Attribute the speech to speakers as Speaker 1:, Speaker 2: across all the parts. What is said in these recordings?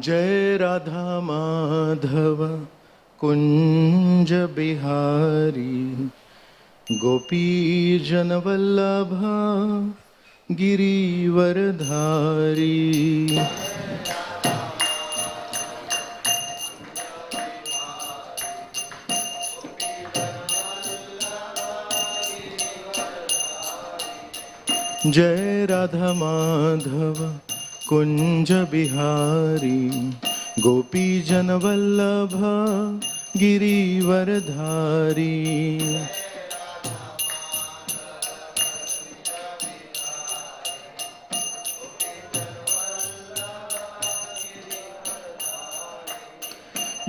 Speaker 1: जय राधा माधव कुंज बिहारी गोपी जनवल्लभ गिरिवरधारी। जय राधा माधव कुंज बिहारी गोपी जनवल्लभ गिरिवरधारी।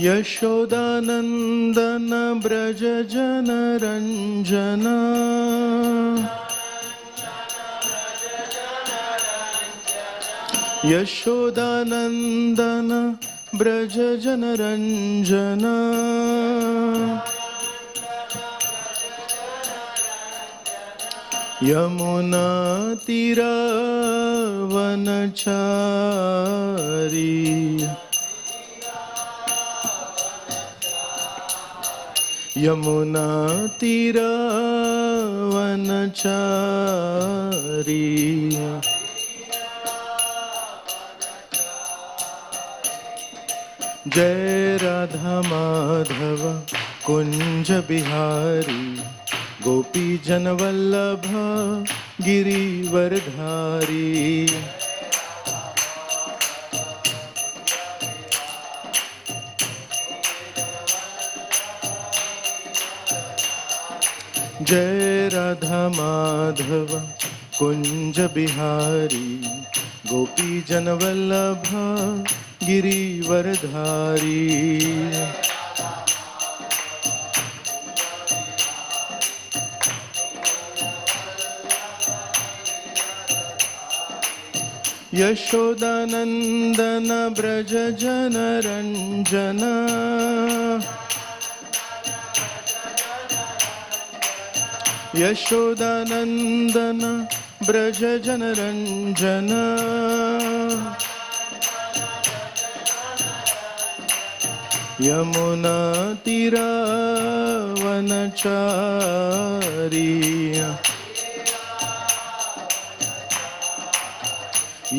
Speaker 1: यशोदानंदन ब्रज जन रंजना यशोदानंदन ब्रज जन रंजना। यमुना तीरावनचारी यमुना तीरावनचारी। जय राधा माधव कुंज बिहारी गोपी जनवल्लभ गिरिवरधारी। जय राधा माधव कुंज बिहारी गोपी जनवल्लभ गिरिवरधारी। यशोदानंदन ब्रज जन रंजना यशोदानंदन ब्रज जन रंजना। यमुना तीरावनचारी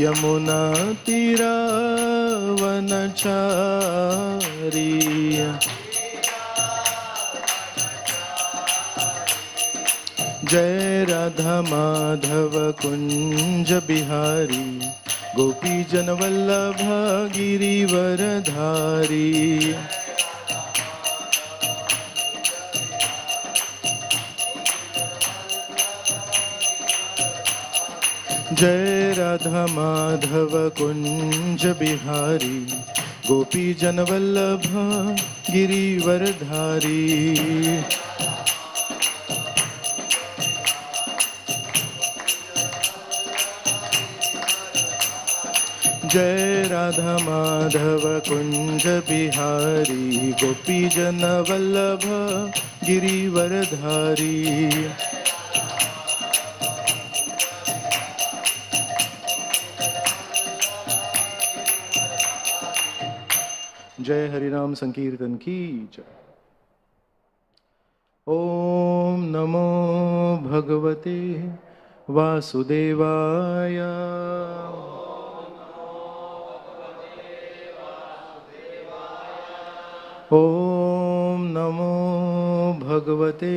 Speaker 1: यमुना तीरावनचारी। जय राधा माधव कुंज बिहारी गोपी जनवल्लभ गिरिवरधारी। जय राधा माधव कुंज बिहारी गोपी जनवल्लभ गिरिवरधारी। जय राधा माधव कुंज बिहारी गोपी जनवल्लभ गिरिवरधारी। जय हरिनाम संकीर्तन की जय। ओम नमो भगवते वासुदेवाय। ओम नमो भगवते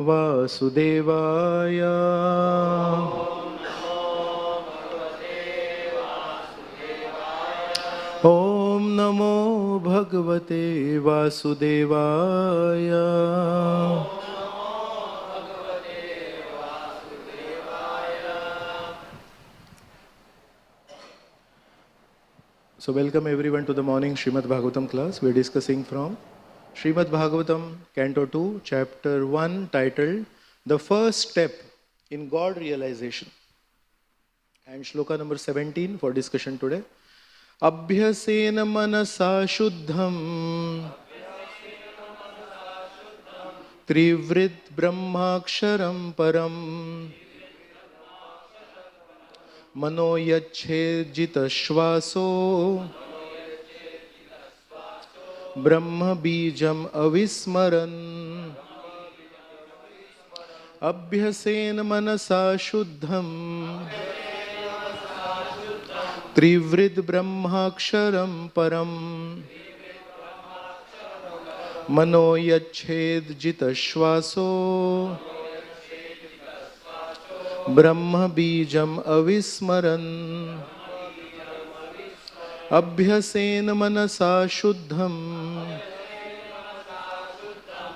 Speaker 1: वासुदेवाय। ओम नमो भगवते वासुदेवाय। So welcome everyone to the morning Srimad Bhagavatam class. We are discussing from Srimad Bhagavatam, Canto 2, Chapter 1, titled The First Step in God Realization. And Shloka number 17 for discussion today. Abhyasena manasa shuddham Trivrit brahmaksharam param Mano yachhe jita shvaso Brahma Bijam Avismaran Abhyasen Manasa Shuddham Trivrid Brahmaksharam Param Mano Yached Jita Shvaso Brahma Bijam Avismaran Abhyasen Manasa Shuddham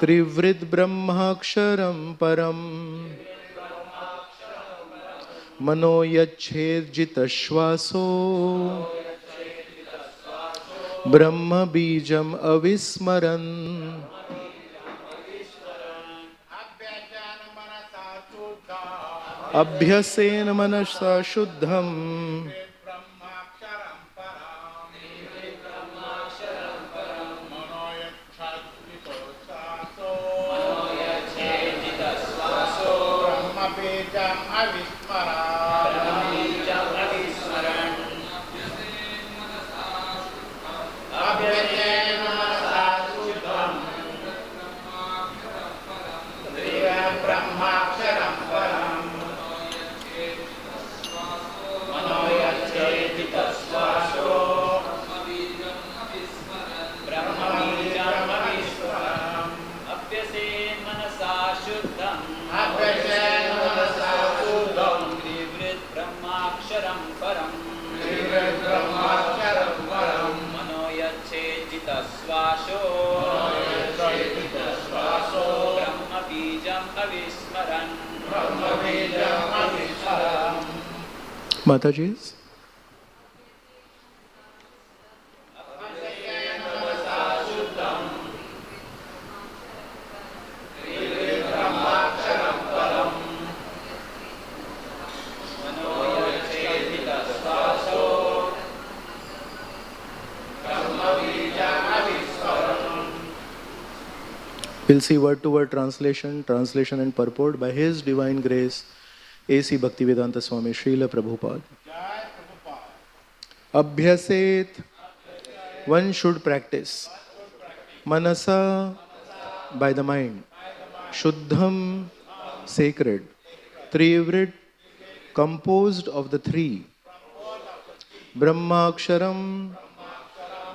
Speaker 1: Trivrid Brahmaksharam Param Mano Yached Jita Shvaso Brahma Bijam Avismaran Abhyasen Manasa Shuddham Mataji's. We'll see word-to-word translation and purport by His Divine Grace, A.C. Bhaktivedanta Swami Srila Prabhupada. Abhyaset, one should practice. Manasa, by the mind. Shuddham, sacred. Trivrit, composed of the three. Brahmaksharam,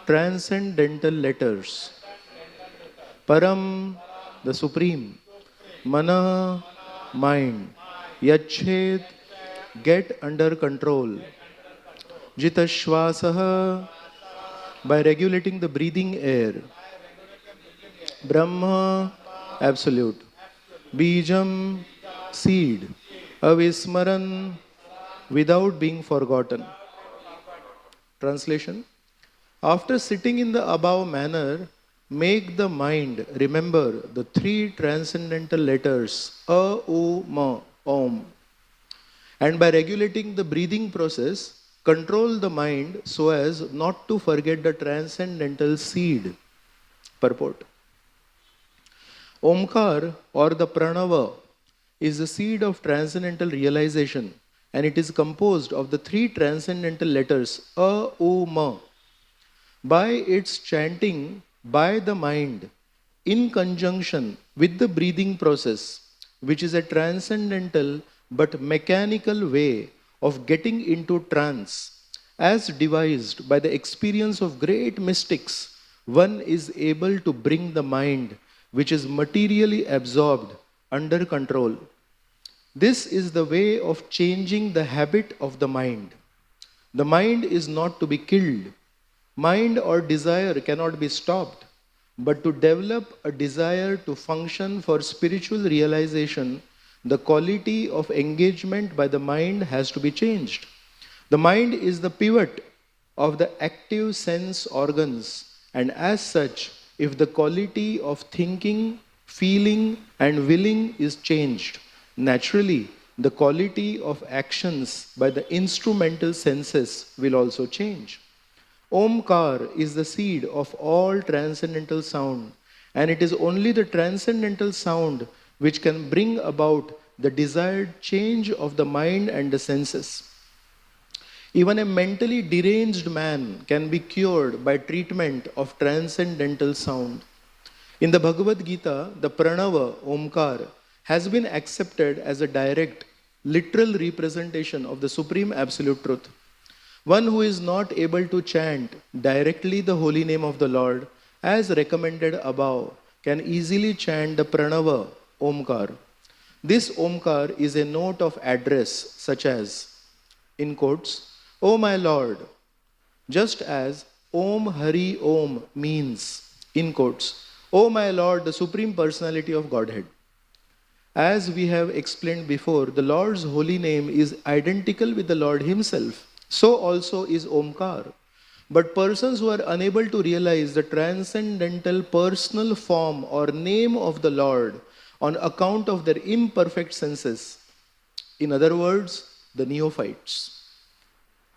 Speaker 1: transcendental letters. Param, the supreme. Mana, mind. Yachet, get under control. Jitashvasaha, by regulating the breathing air. Brahma, absolute. Bijam, seed. Avismaran, without being forgotten. Translation. After sitting in the above manner, make the mind remember the three transcendental letters A, U, Ma, Om. And by regulating the breathing process, control the mind so as not to forget the transcendental seed. Purport. Omkar or the Pranava is the seed of transcendental realization, and it is composed of the three transcendental letters A, U, Ma. By its chanting by the mind in conjunction with the breathing process, which is a transcendental but mechanical way of getting into trance, as devised by the experience of great mystics, one is able to bring the mind, which is materially absorbed, under control. This is the way of changing the habit of the mind. The mind is not to be killed. Mind or desire cannot be stopped, but to develop a desire to function for spiritual realization, the quality of engagement by the mind has to be changed. The mind is the pivot of the active sense organs, and as such, if the quality of thinking, feeling, and willing is changed, naturally, the quality of actions by the instrumental senses will also change. Omkar is the seed of all transcendental sound, and it is only the transcendental sound which can bring about the desired change of the mind and the senses. Even a mentally deranged man can be cured by treatment of transcendental sound. In the Bhagavad Gita, the Pranava, Omkar, has been accepted as a direct, literal representation of the Supreme Absolute Truth. One who is not able to chant directly the holy name of the Lord, as recommended above, can easily chant the Pranava, Omkar. This Omkar is a note of address, such as, in quotes, O my Lord, just as Om Hari Om means, in quotes, O my Lord, the Supreme Personality of Godhead. As we have explained before, the Lord's holy name is identical with the Lord Himself. So also is Omkar. But persons who are unable to realize the transcendental personal form or name of the Lord on account of their imperfect senses, in other words, the neophytes,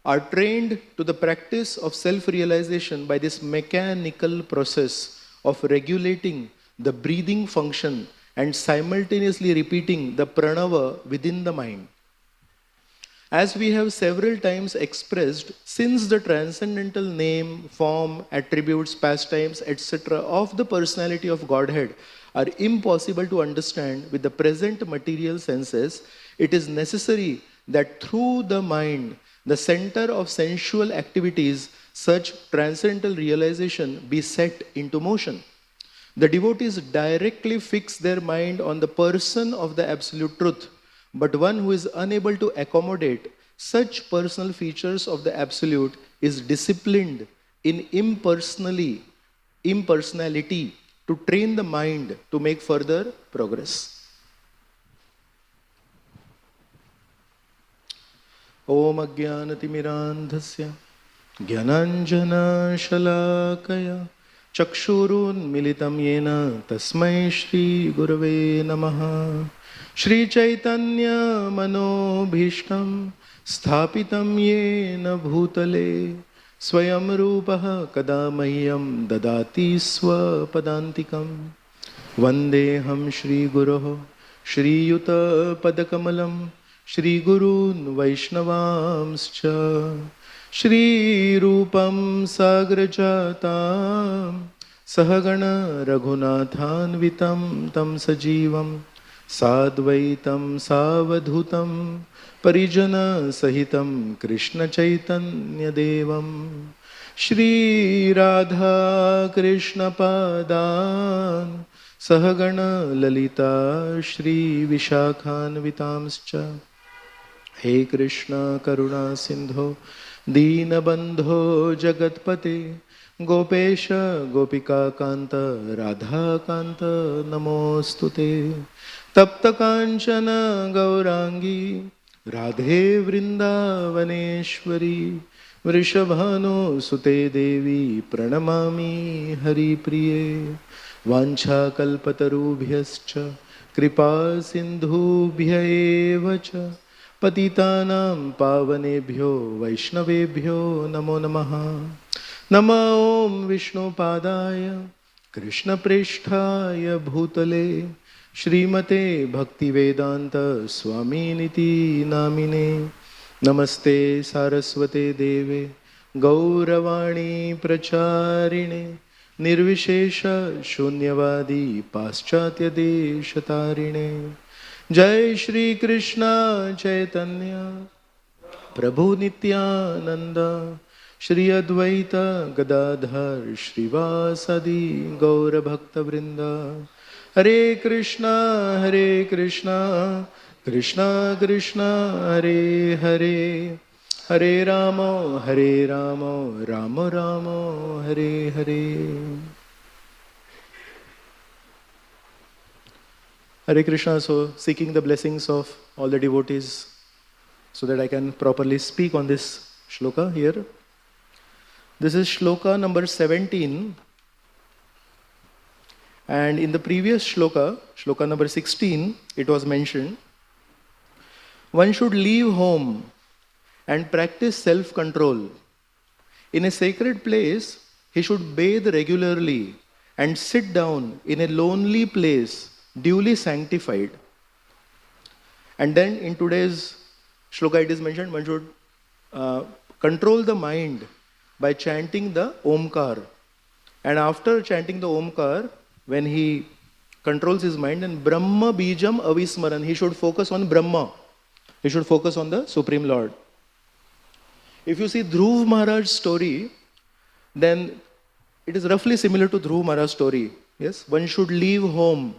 Speaker 1: are trained to the practice of self-realization by this mechanical process of regulating the breathing function and simultaneously repeating the pranava within the mind. As we have several times expressed, since the transcendental name, form, attributes, pastimes, etc. of the personality of Godhead are impossible to understand with the present material senses, it is necessary that through the mind, the center of sensual activities, such transcendental realization be set into motion. The devotees directly fix their mind on the person of the Absolute Truth, but one who is unable to accommodate such personal features of the Absolute is disciplined in impersonality to train the mind to make further progress. Om Ajnanatimirandhasya Jnananjana Shalakaya Chakshurun Militam Yena Tasmai Shri Gurave Namaha Shri Chaitanya Manobhishtam Sthapitam Yena Bhutale Swayam Rupaha Kadamahyam Dadati Swapadantikam Vandeham Shri Guroho Shri Yuta Padakamalam Shri Gurun Vaishnavamscha Shri Rupam Sagrajatam Sahagana Raghunathanvitam Tam Sajivam Sadvaitam Savadhutam Parijana Sahitam Krishna Chaitanya Devam Shri Radha Krishna Padan Sahagana Lalita Shri Vishakhanvitamscha He Krishna Karuna Sindho Deenabandho Jagatpate Gopesha Gopika Kanta Radha Kanta Namostute Tapta Kanchana Gaurangi Radhe Vrindavaneshwari Vrishabhano Sute Devi Pranamami Hari Priye Vancha Kalpatarubhyascha Kripa Sindhubhya evacha Patitanam Pavanebhyo Vaishnavebhyo Namo Namaha Nama Om Vishnu Padaya Krishna Presthaya Bhutale Srimate Bhaktivedanta Swami Niti Namine Namaste Saraswate Deve Gauravani Pracharine Nirvishesha Shunyavadi Paschatya Deshatarine Jai Shri Krishna Chaitanya Prabhu Nityananda Shri Advaita Gadadhar Shrivasadi Gaura Bhakta Vrinda Hare Krishna Krishna Krishna Hare Hare Hare Rama Rama Rama Hare Hare. Hare Krishna. So seeking the blessings of all the devotees so that I can properly speak on this shloka here. This is shloka number 17. And in the previous shloka, shloka number 16, it was mentioned, one should leave home and practice self-control. In a sacred place, he should bathe regularly and sit down in a lonely place, duly sanctified. And then in today's shloka it is mentioned, one should control the mind by chanting the Omkar. And after chanting the Omkar, when he controls his mind, and Brahma Bijam Avismaran, he should focus on Brahma. He should focus on the Supreme Lord. If you see Dhruv Maharaj's story, then it is roughly similar to Dhruv Maharaj's story. Yes, one should leave home.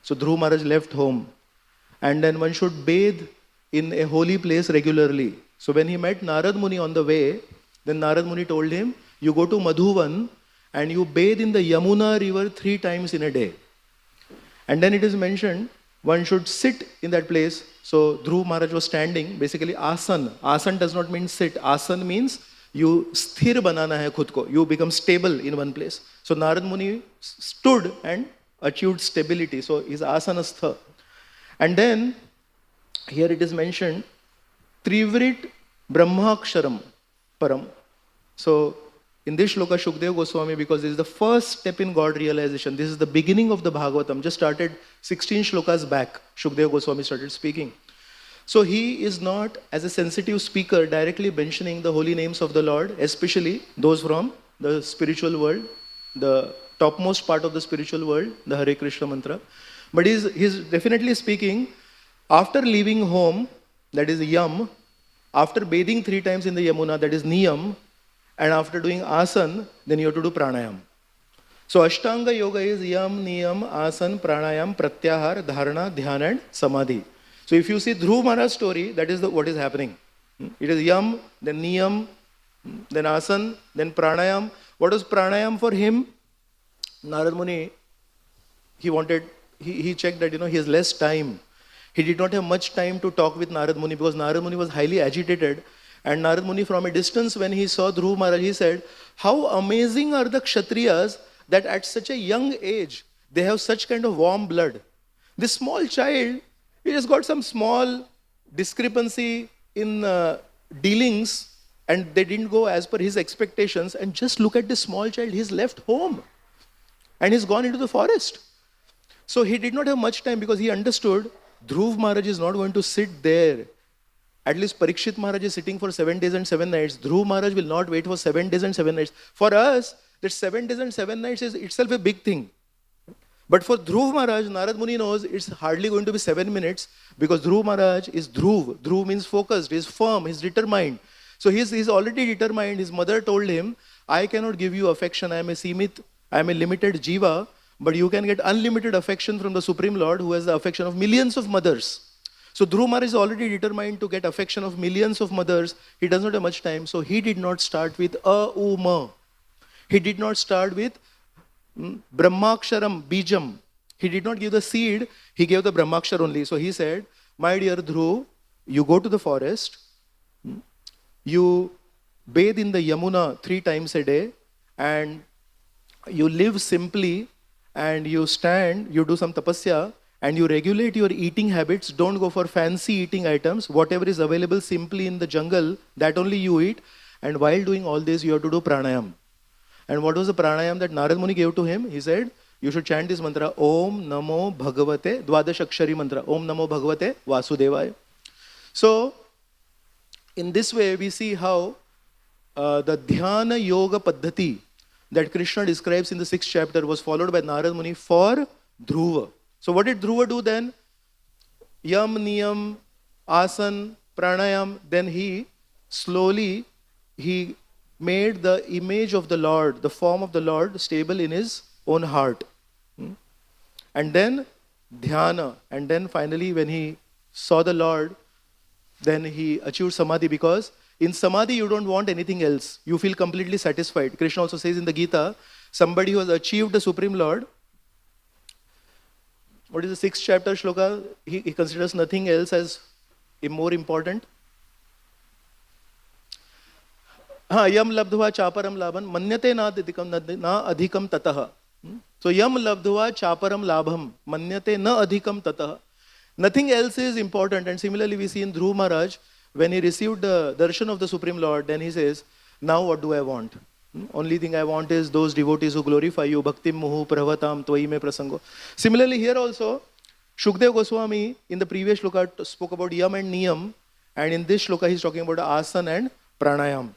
Speaker 1: So Dhruv Maharaj left home. And then one should bathe in a holy place regularly. So when he met Narad Muni on the way, then Narad Muni told him, you go to Madhuvan and you bathe in the Yamuna river 3 times in a day. And then it is mentioned, one should sit in that place. So Dhruv Maharaj was standing, basically asan. Asan does not mean sit. Asan means you sthir banana hai khud ko. You become stable in one place. So Narad Muni stood and achieved stability. So his asanastha. And then here it is mentioned, Trivrit Brahmaksharam Param. So in this Shloka, Shukdev Goswami, because this is the first step in God realization, this is the beginning of the Bhagavatam, just started 16 shlokas back, Shukdev Goswami started speaking. So he is not, as a sensitive speaker, directly mentioning the holy names of the Lord, especially those from the spiritual world, the topmost part of the spiritual world, the Hare Krishna mantra. But he's definitely speaking, after leaving home, that is Yam, after bathing 3 times in the Yamuna, that is Niyam, and after doing asan, then you have to do pranayam. So Ashtanga Yoga is Yam, Niyam, Asan, Pranayam, Pratyahar, Dharana, Dhyan and Samadhi. So if you see Dhruv Maharaj's story, that is what is happening. It is Yam, then Niyam, then Asan, then Pranayam. What was Pranayam for him? Narad Muni, he checked that, he has less time. He did not have much time to talk with Narad Muni because Narad Muni was highly agitated. And Narad Muni from a distance, when he saw Dhruv Maharaj, he said, how amazing are the Kshatriyas that at such a young age, they have such kind of warm blood. This small child, he just got some small discrepancy in dealings and they didn't go as per his expectations. And just look at this small child, he's left home and he's gone into the forest. So he did not have much time because he understood Dhruv Maharaj is not going to sit there. At least Parikshit Maharaj is sitting for 7 days and 7 nights. Dhruv Maharaj will not wait for 7 days and 7 nights. For us, that 7 days and 7 nights is itself a big thing. But for Dhruv Maharaj, Narad Muni knows it's hardly going to be 7 minutes because Dhruv Maharaj is Dhruv. Dhruv means focused, he's firm, he's determined. So he's already determined. His mother told him, I cannot give you affection. I am a limited jiva, but you can get unlimited affection from the Supreme Lord who has the affection of millions of mothers. So Dhruv Maharaj is already determined to get affection of millions of mothers. He does not have much time. So he did not start with Ma. He did not start with Brahmaksharam, Bijam. He did not give the seed. He gave the Brahmakshar only. So he said, my dear Dhruv, you go to the forest. You bathe in the Yamuna 3 times a day. And you live simply. And you stand, you do some tapasya. And you regulate your eating habits. Don't go for fancy eating items. Whatever is available simply in the jungle, that only you eat. And while doing all this, you have to do pranayam. And what was the pranayam that Narad Muni gave to him? He said, you should chant this mantra, Om Namo Bhagavate, Dwadash Akshari mantra, Om Namo Bhagavate Vasudevaya. So, in this way, we see how the Dhyana Yoga Paddhati that Krishna describes in the 6th chapter was followed by Narad Muni for Dhruva. So what did Dhruva do then? Yam, Niyam, Asan, Pranayam. Then he made the image of the Lord, the form of the Lord stable in his own heart. And then Dhyana. And then finally when he saw the Lord, then he achieved Samadhi because in Samadhi you don't want anything else. You feel completely satisfied. Krishna also says in the Gita, somebody who has achieved the Supreme Lord, what is the 6th chapter Shloka? He considers nothing else as more important. Yam labdhva chaparam labhan manyate na adhikam tataha. So yam labdhva chaparam labham manyate na adhikam tataha. Nothing else is important. And similarly we see in Dhruv Maharaj, when he received the darshan of the Supreme Lord, then he says, now what do I want? Only thing I want is those devotees who glorify you. Bhaktim muhu pravatam tvai me prasango. Similarly here also, Shukdev Goswami in the previous shloka spoke about yam and niyam. And in this shloka he's talking about asan and pranayam.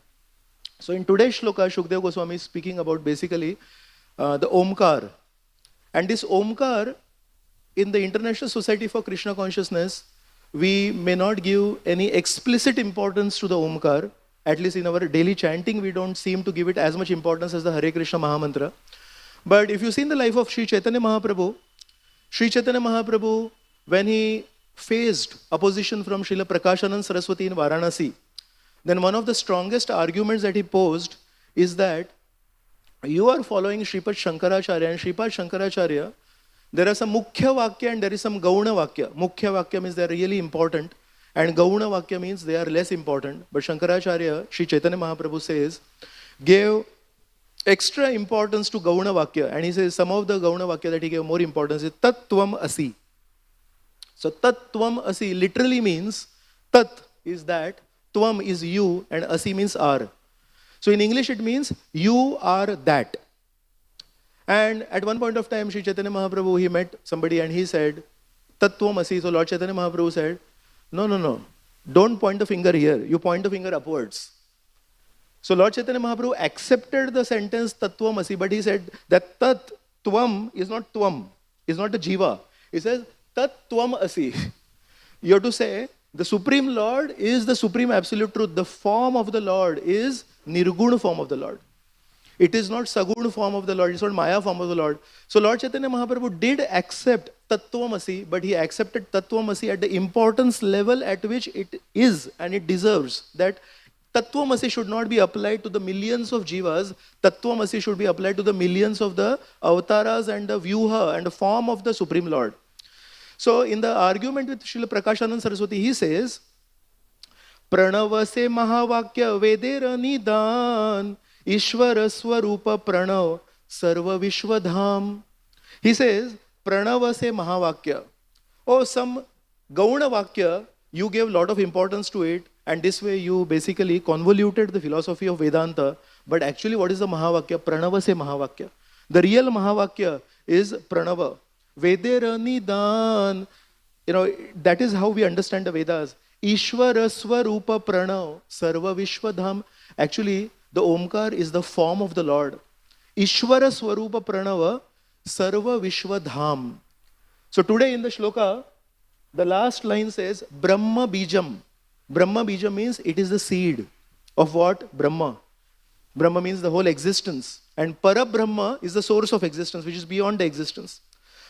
Speaker 1: So in today's Shloka, Shukdev Goswami is speaking about basically the Omkar. And this Omkar, in the International Society for Krishna Consciousness, we may not give any explicit importance to the Omkar. At least in our daily chanting, we don't seem to give it as much importance as the Hare Krishna Mahamantra. But if you see in the life of Sri Chaitanya Mahaprabhu, when he faced opposition from Srila Prakashanand Saraswati in Varanasi, then one of the strongest arguments that he posed is that you are following Sripad Shankaracharya, and Sripad Shankaracharya, there are some Mukhya Vakya and there is some Gauna Vakya. Mukhya Vakya means they are really important, and Gauna Vakya means they are less important. But Shankaracharya, Sri Chaitanya Mahaprabhu says, gave extra importance to Gauna Vakya, and he says some of the Gauna Vakya that he gave more importance is Tat Tvam Asi. So Tat Tvam Asi literally means Tat is that, Tvam is you, and Asi means are. So in English it means you are that. And at one point of time, Sri Chaitanya Mahaprabhu, he met somebody and he said, Tat Tvam Asi. So Lord Chaitanya Mahaprabhu said, no, don't point the finger here, you point the finger upwards. So Lord Chaitanya Mahaprabhu accepted the sentence Tat Tvam Asi, but he said that Tat Tvam is not Tvam, is not a Jiva. He says Tat Tvam Asi. You have to say, the Supreme Lord is the Supreme Absolute Truth. The form of the Lord is Nirguna form of the Lord. It is not Saguna form of the Lord. It's not Maya form of the Lord. So Lord Chaitanya Mahaprabhu did accept Tattvamasi, but he accepted Tattvamasi at the importance level at which it is and it deserves. That Tattvamasi should not be applied to the millions of jivas. Tattvamasi should be applied to the millions of the avatars and the vyuha and the form of the Supreme Lord. So in the argument with Srila Prakashanand Saraswati, he says, Pranava se mahavakya vedera nidan Ishvara swarupa pranav sarva vishwadham. He says, Pranava se mahavakya. Oh, some Gauna Vakya, you gave a lot of importance to it, and this way you basically convoluted the philosophy of Vedanta. But actually, what is the Mahavakya? Pranava se Mahavakya. The real Mahavakya is Pranava. Vedera nidan. That is how we understand the Vedas. Ishvara swarupa pranav sarva vishwadham. Actually, the Omkar is the form of the Lord. Ishvara swarupa pranava sarva vishwadham. So today in the Shloka, the last line says Brahma Bijam. Brahma Bijam means it is the seed of what? Brahma. Brahma means the whole existence. And Parabrahma is the source of existence, which is beyond the existence.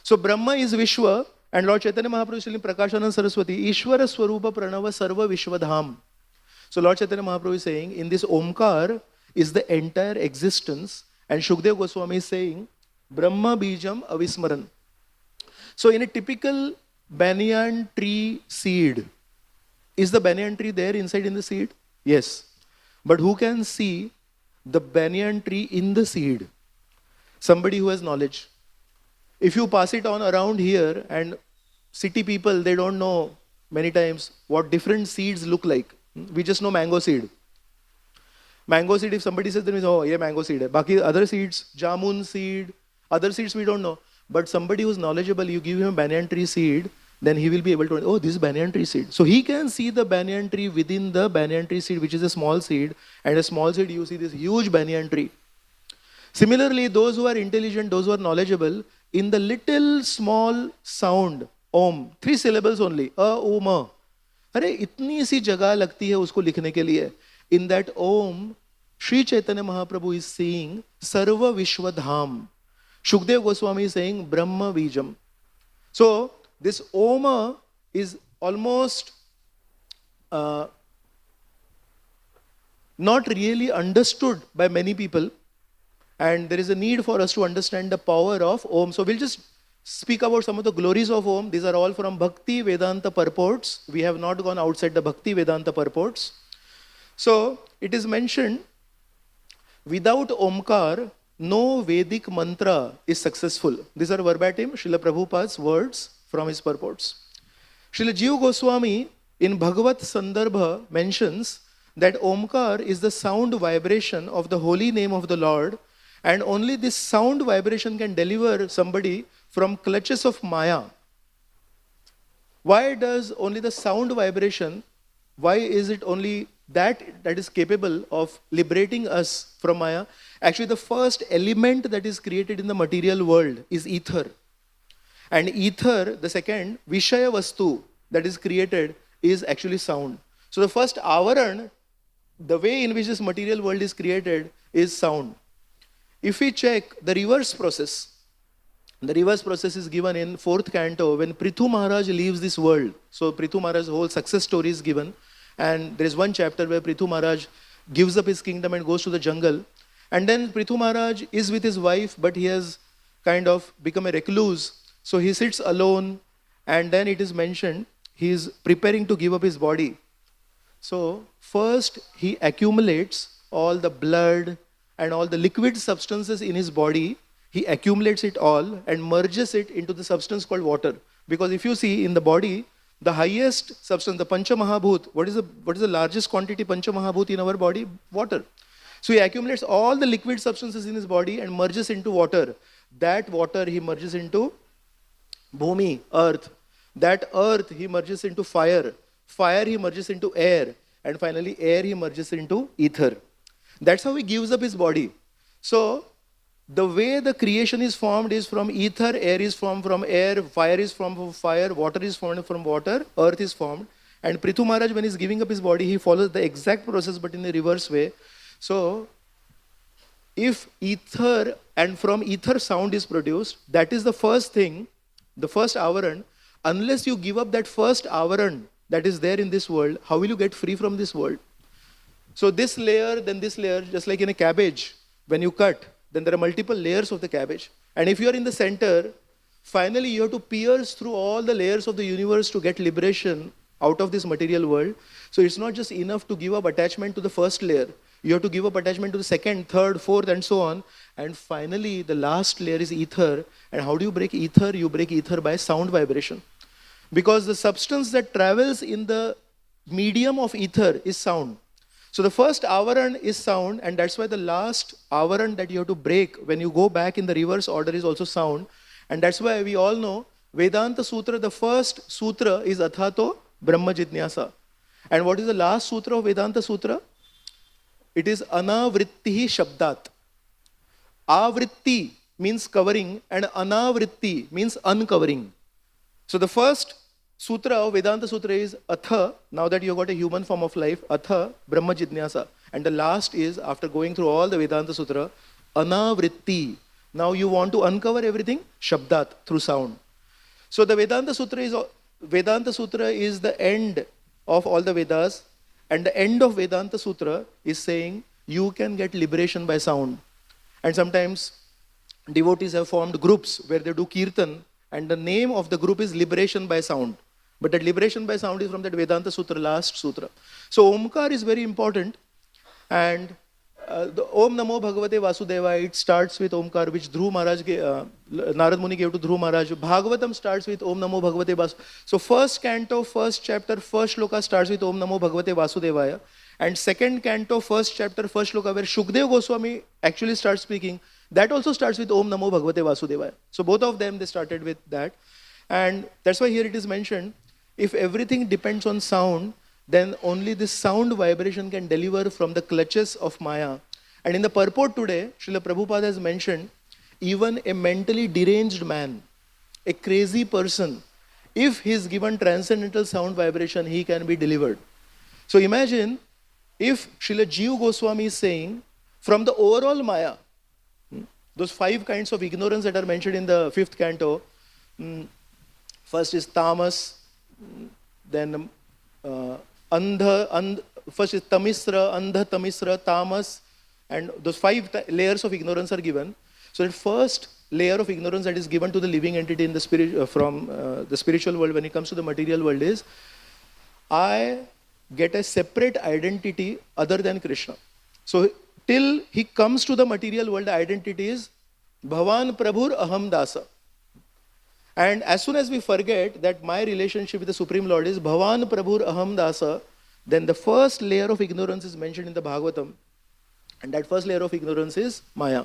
Speaker 1: So Brahma is Vishwa, and Lord Chaitanya Mahaprabhu is telling Prakashanand Saraswati, Ishvara Swarupa Pranava Sarva Vishwadham. So Lord Chaitanya Mahaprabhu is saying, in this Omkar is the entire existence, and Shukdev Goswami is saying, Brahma Bijam Avismaran. So in a typical banyan tree seed, is the banyan tree there inside in the seed? Yes. But who can see the banyan tree in the seed? Somebody who has knowledge. If you pass it on around here, and city people, they don't know many times what different seeds look like. We just know mango seed. Mango seed, if somebody says, then we say, oh, yeah, mango seed. Baki other seeds, jamun seed, other seeds we don't know. But somebody who's knowledgeable, you give him a banyan tree seed, then he will be able to, oh, this is banyan tree seed. So he can see the banyan tree within the banyan tree seed, which is a small seed. And a small seed, you see this huge banyan tree. Similarly, those who are intelligent, those who are knowledgeable, in the little small sound, Om, 3 syllables only, Om, अरे इतनी सी जगह लगती है उसको लिखने के लिए. In that Om, Sri Chaitanya Mahaprabhu is saying Sarva Vishwadham. Shukdev Goswami is saying Brahma Bijam. So this Om is almost not really understood by many people, and there is a need for us to understand the power of Om. So we'll just speak about some of the glories of Om. These are all from Bhakti Vedanta purports. We have not gone outside the Bhakti Vedanta purports. So it is mentioned, without Omkar, no Vedic mantra is successful. These are verbatim Srila Prabhupada's words from his purports. Srila Jiva Goswami in Bhagavat Sandarbha mentions that Omkar is the sound vibration of the holy name of the Lord, and only this sound vibration can deliver somebody from clutches of Maya. Why does only the sound vibration, why is it only that is capable of liberating us from Maya. Actually, the first element that is created in the material world is ether. And ether, the second, Vishaya Vastu, that is created is actually sound. So the first avaran, the way in which this material world is created is sound. If we check the reverse process is given in 4th canto when Prithu Maharaj leaves this world. So Prithu Maharaj's whole success story is given. And there is one chapter where Prithu Maharaj gives up his kingdom and goes to the jungle. And then Prithu Maharaj is with his wife, but he has kind of become a recluse. So he sits alone, and then it is mentioned he is preparing to give up his body. So first he accumulates all the blood and all the liquid substances in his body. He accumulates it all and merges it into the substance called water. Because if you see in the body, the highest substance, the Pancha Mahabhut, what is the largest quantity Pancha Mahabhut in our body? Water. So he accumulates all the liquid substances in his body and merges into water. That water he merges into Bhumi, earth. That earth he merges into fire. Fire he merges into air. And finally air he merges into ether. That's how he gives up his body. So the way the creation is formed is from ether, air is formed from air, fire is formed from fire, water is formed from water, earth is formed. And Prithu Maharaj, when he's giving up his body, he follows the exact process but in a reverse way. So if ether, and from ether sound is produced, that is the first thing, the first avaran. Unless you give up that first avaran that is there in this world, how will you get free from this world? So this layer, then this layer, just like in a cabbage, when you cut, then there are multiple layers of the cabbage. And if you are in the center, finally you have to pierce through all the layers of the universe to get liberation out of this material world. So it's not just enough to give up attachment to the first layer. You have to give up attachment to the second, third, fourth, and so on. And finally, the last layer is ether. And how do you break ether? You break ether by sound vibration. Because the substance that travels in the medium of ether is sound. So the first avaran is sound, and that's why the last avaran that you have to break when you go back in the reverse order is also sound. And that's why we all know Vedanta Sutra, the first sutra is Athato Brahma Jitnyasa. And what is the last sutra of Vedanta Sutra? It is Anavrittihi Shabdat. Avritti means covering and Anavritti means uncovering. So the first sutra of Vedanta Sutra is Atha, now that you have got a human form of life, Atha Brahma Jitnyasa. And the last is, after going through all the Vedanta Sutra, Anavritti. Now you want to uncover everything? Shabdat, through sound. So the Vedanta Sutra is the end of all the Vedas. And the end of Vedanta Sutra is saying you can get liberation by sound. And sometimes devotees have formed groups where they do kirtan, and the name of the group is Liberation by Sound. But that liberation by sound is from that Vedanta Sutra, last sutra. So Omkar is very important. And the Om Namo Bhagavate Vasudevaya, it starts with Omkar, which Dhruv Maharaj Narad Muni gave to Dhruv Maharaj. Bhagavatam starts with Om Namo Bhagavate Vasudevaya. So first canto, first chapter, first shloka starts with Om Namo Bhagavate Vasudevaya. And second canto, first chapter, first shloka, where Shukdev Goswami actually starts speaking, that also starts with Om Namo Bhagavate Vasudevaya. So both of them, they started with that. And that's why here it is mentioned, if everything depends on sound, then only this sound vibration can deliver from the clutches of Maya. And in the purport today, Srila Prabhupada has mentioned, even a mentally deranged man, a crazy person, if he is given transcendental sound vibration, he can be delivered. So imagine if Srila Jiva Goswami is saying, from the overall Maya, those 5 kinds of ignorance that are mentioned in the 5th canto, first is tamas, then first is tamisra, andha tamisra, tamas, and those 5 layers of ignorance are given. So that first layer of ignorance that is given to the living entity in the spirit, from the spiritual world when it comes to the material world is, I get a separate identity other than Krishna. So till he comes to the material world, the identity is Bhavan Prabhur Aham Dasa. And as soon as we forget that my relationship with the Supreme Lord is Bhavan Prabhur Aham Dasa, then the first layer of ignorance is mentioned in the Bhagavatam. And that first layer of ignorance is Maya.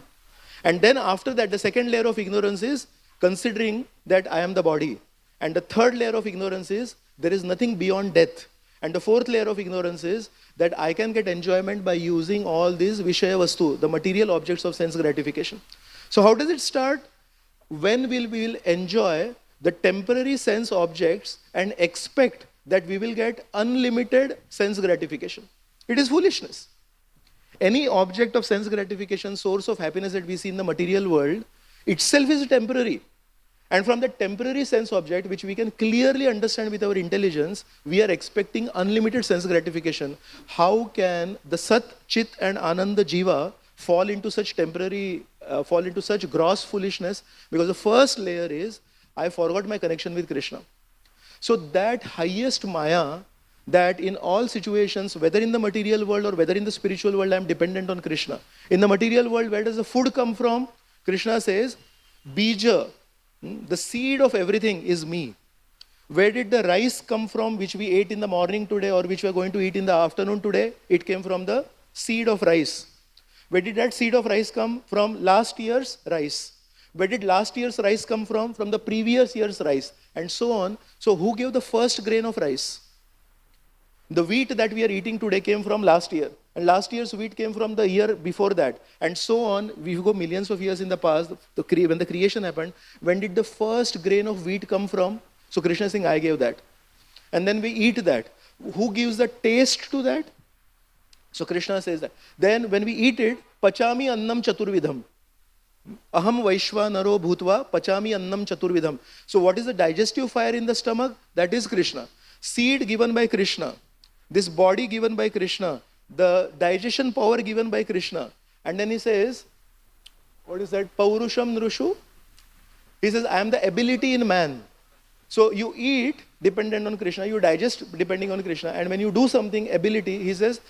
Speaker 1: And then after that, the second layer of ignorance is considering that I am the body. And the third layer of ignorance is there is nothing beyond death. And the fourth layer of ignorance is that I can get enjoyment by using all these Vishaya Vastu, the material objects of sense gratification. So how does it start? When we will enjoy the temporary sense objects and expect that we will get unlimited sense gratification. It is foolishness. Any object of sense gratification, source of happiness that we see in the material world, itself is temporary. And from that temporary sense object, which we can clearly understand with our intelligence, we are expecting unlimited sense gratification. How can the Sat, Chit and Ananda Jiva fall into such gross foolishness? Because the first layer is, I forgot my connection with Krishna. So that highest Maya, that in all situations, whether in the material world or whether in the spiritual world, I am dependent on Krishna. In the material world, where does the food come from? Krishna says, Bija, the seed of everything is me. Where did the rice come from, which we ate in the morning today or which we are going to eat in the afternoon today? It came from the seed of rice. Where did that seed of rice come from? Last year's rice. Where did last year's rice come from? From the previous year's rice, and so on. So who gave the first grain of rice? The wheat that we are eating today came from last year. And last year's wheat came from the year before that. And so on. We go millions of years in the past, when the creation happened. When did the first grain of wheat come from? So Krishna is saying, I gave that. And then we eat that. Who gives the taste to that? So Krishna says that. Then when we eat it, Pachami annam chaturvidham. Aham Vaishvanaro Bhutva Pachami Annam Chaturvidham. So what is the digestive fire in the stomach? That is Krishna. Seed given by Krishna. This body given by Krishna. The digestion power given by Krishna. And then he says, what is that? Paurusham Nrushu. He says, I am the ability in man. So you eat dependent on Krishna. You digest depending on Krishna. And when you do something, ability, he says,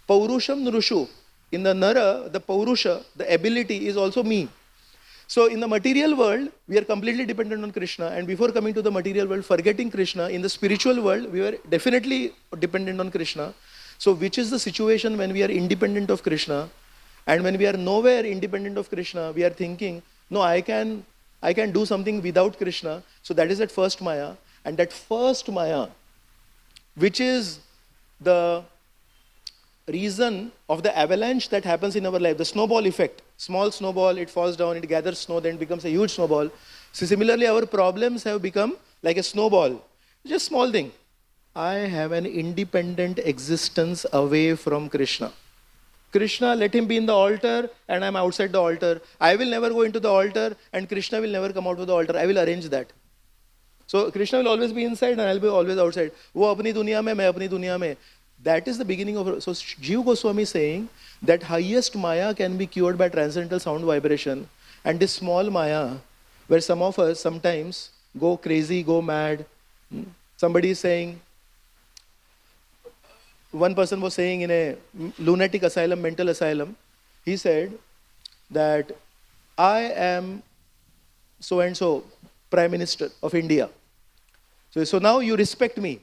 Speaker 1: Paurusham Nrushu. In the Nara, the Paurusha, the ability is also me. So in the material world, we are completely dependent on Krishna. And before coming to the material world, forgetting Krishna, in the spiritual world, we were definitely dependent on Krishna. So which is the situation when we are independent of Krishna? And when we are nowhere independent of Krishna, we are thinking, no, I can do something without Krishna. So that is that first Maya. And that first Maya, which is the reason of the avalanche that happens in our life, the snowball effect. Small snowball, it falls down, it gathers snow, then it becomes a huge snowball. So similarly, our problems have become like a snowball. Just small thing. I have an independent existence away from Krishna. Krishna, let him be in the altar and I'm outside the altar. I will never go into the altar and Krishna will never come out of the altar. I will arrange that. So Krishna will always be inside and I will be always outside. Wo apni duniya mein, main apni duniya mein. That is the beginning of... So Jiva Goswami is saying that highest Maya can be cured by transcendental sound vibration. And this small Maya, where some of us sometimes go crazy, go mad. Somebody is saying... One person was saying in a lunatic asylum, mental asylum, he said that I am so-and-so Prime Minister of India. So now you respect me.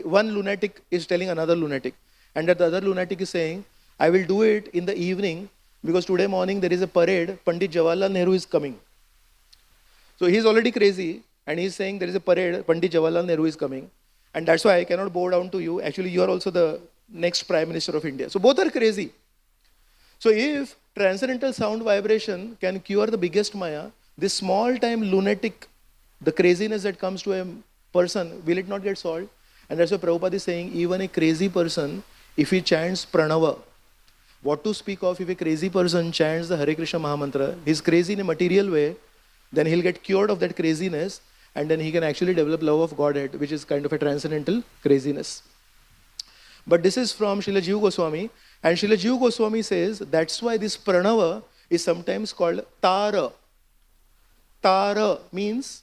Speaker 1: One lunatic is telling another lunatic. And that the other lunatic is saying, I will do it in the evening because today morning there is a parade, Pandit Jawaharlal Nehru is coming. So he is already crazy and he is saying there is a parade, Pandit Jawaharlal Nehru is coming. And that's why I cannot bow down to you. Actually, you are also the next Prime Minister of India. So both are crazy. So if transcendental sound vibration can cure the biggest Maya, this small time lunatic, the craziness that comes to a person, will it not get solved? And that's why Prabhupada is saying, even a crazy person, if he chants Pranava, what to speak of if a crazy person chants the Hare Krishna Mahamantra, he's crazy in a material way, then he'll get cured of that craziness, and then he can actually develop love of Godhead, which is kind of a transcendental craziness. But this is from Srila Jiva Goswami, and Srila Jiva Goswami says, that's why this Pranava is sometimes called Tara. Tara means,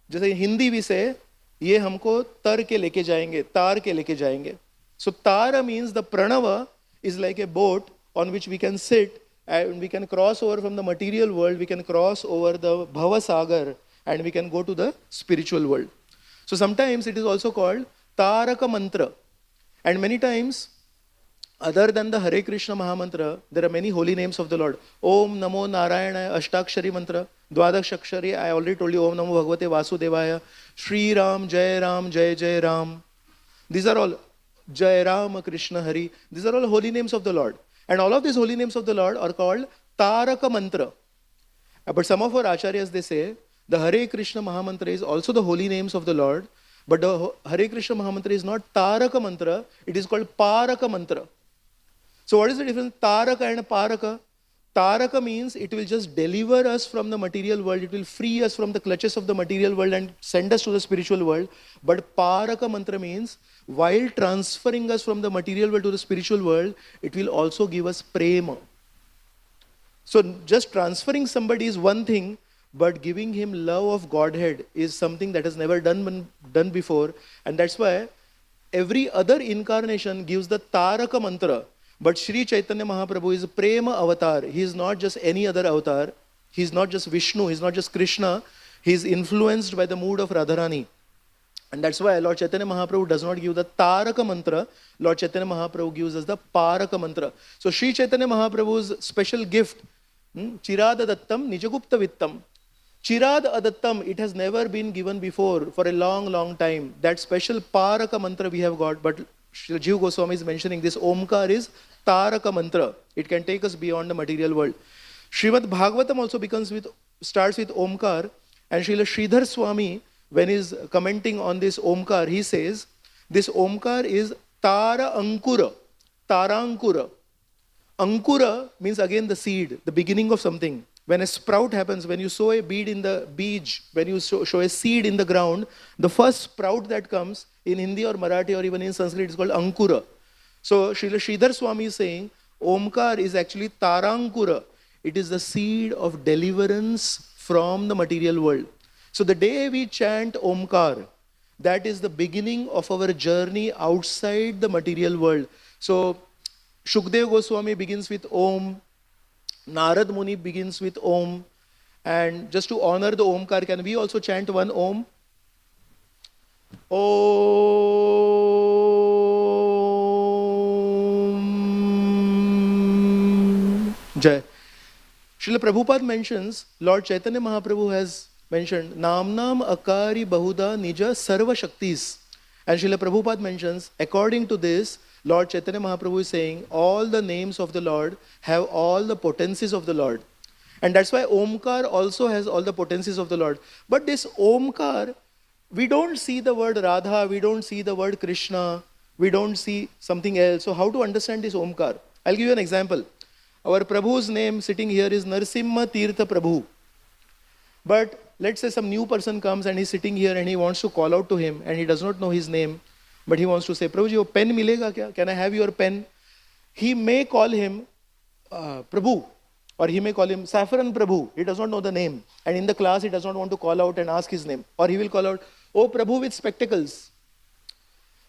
Speaker 1: just in Hindi we say, ये हमको तर के लेके जाएंगे, तार के लेके जाएंगे. So Tara means the Pranava is like a boat on which we can sit and we can cross over from the material world, we can cross over the Bhava Sagar and we can go to the spiritual world. So sometimes it is also called Taraka Mantra. And many times, other than the Hare Krishna Mahamantra, there are many holy names of the Lord. Om Namo Narayana Ashtakshari Mantra. Dwadakshakshari, I already told you, Om Namo Bhagavate Vasudevaya. Shri Ram, Jai Ram, Jai Jai Ram. These are all Jai Ram, Krishna, Hari. These are all holy names of the Lord. And all of these holy names of the Lord are called Taraka Mantra. But some of our acharyas, they say, the Hare Krishna Mahamantra is also the holy names of the Lord. But the Hare Krishna Mahamantra is not Taraka Mantra, it is called Paraka Mantra. So what is the difference? Taraka and Paraka. Taraka means it will just deliver us from the material world. It will free us from the clutches of the material world and send us to the spiritual world. But Paraka Mantra means while transferring us from the material world to the spiritual world, it will also give us prema. So just transferring somebody is one thing, but giving him love of Godhead is something that has never done before. And that's why every other incarnation gives the Taraka Mantra. But Sri Chaitanya Mahaprabhu is a Prema avatar. He is not just any other avatar. He is not just Vishnu. He is not just Krishna. He is influenced by the mood of Radharani. And that's why Lord Chaitanya Mahaprabhu does not give the Taraka Mantra. Lord Chaitanya Mahaprabhu gives us the Paraka Mantra. So Sri Chaitanya Mahaprabhu's special gift, Chirada Dattam Nijagupta Vittam. Chirad Adattam, it has never been given before for a long, long time. That special Paraka Mantra we have got, but Jiva Goswami is mentioning this Omkar is Taraka Mantra. It can take us beyond the material world. Srimad Bhagavatam also starts with Omkar, and Srila Sridhar Swami, when he's commenting on this Omkar, he says, this Omkar is Tara Ankura, Tarankura. Ankura means again the seed, the beginning of something. When a sprout happens, when you sow a bead in the beej, when you sow a seed in the ground, the first sprout that comes in Hindi or Marathi or even in Sanskrit is called Ankura. So Srila Sridhar Swami is saying, Omkar is actually Tarankura. It is the seed of deliverance from the material world. So the day we chant Omkar, that is the beginning of our journey outside the material world. So Shukdev Goswami begins with Om, Narad Muni begins with Om, and just to honor the Omkar, can we also chant one Om? Om Jai. Srila Prabhupada mentions, Lord Chaitanya Mahaprabhu has mentioned, Namnam Akari Bahuda Nija Sarva Shaktis. And Srila Prabhupada mentions, according to this, Lord Chaitanya Mahaprabhu is saying, all the names of the Lord have all the potencies of the Lord. And that's why Omkar also has all the potencies of the Lord. But this Omkar, we don't see the word Radha, we don't see the word Krishna, we don't see something else. So how to understand this Omkar? I'll give you an example. Our Prabhu's name sitting here is Narsimha Tirtha Prabhu. But let's say some new person comes and he's sitting here and he wants to call out to him and he does not know his name. But he wants to say, Prabhuji, your pen milega kya? Can I have your pen? He may call him Prabhu, or he may call him Saffron Prabhu. He does not know the name. And in the class, he does not want to call out and ask his name. Or he will call out, oh, Prabhu with spectacles.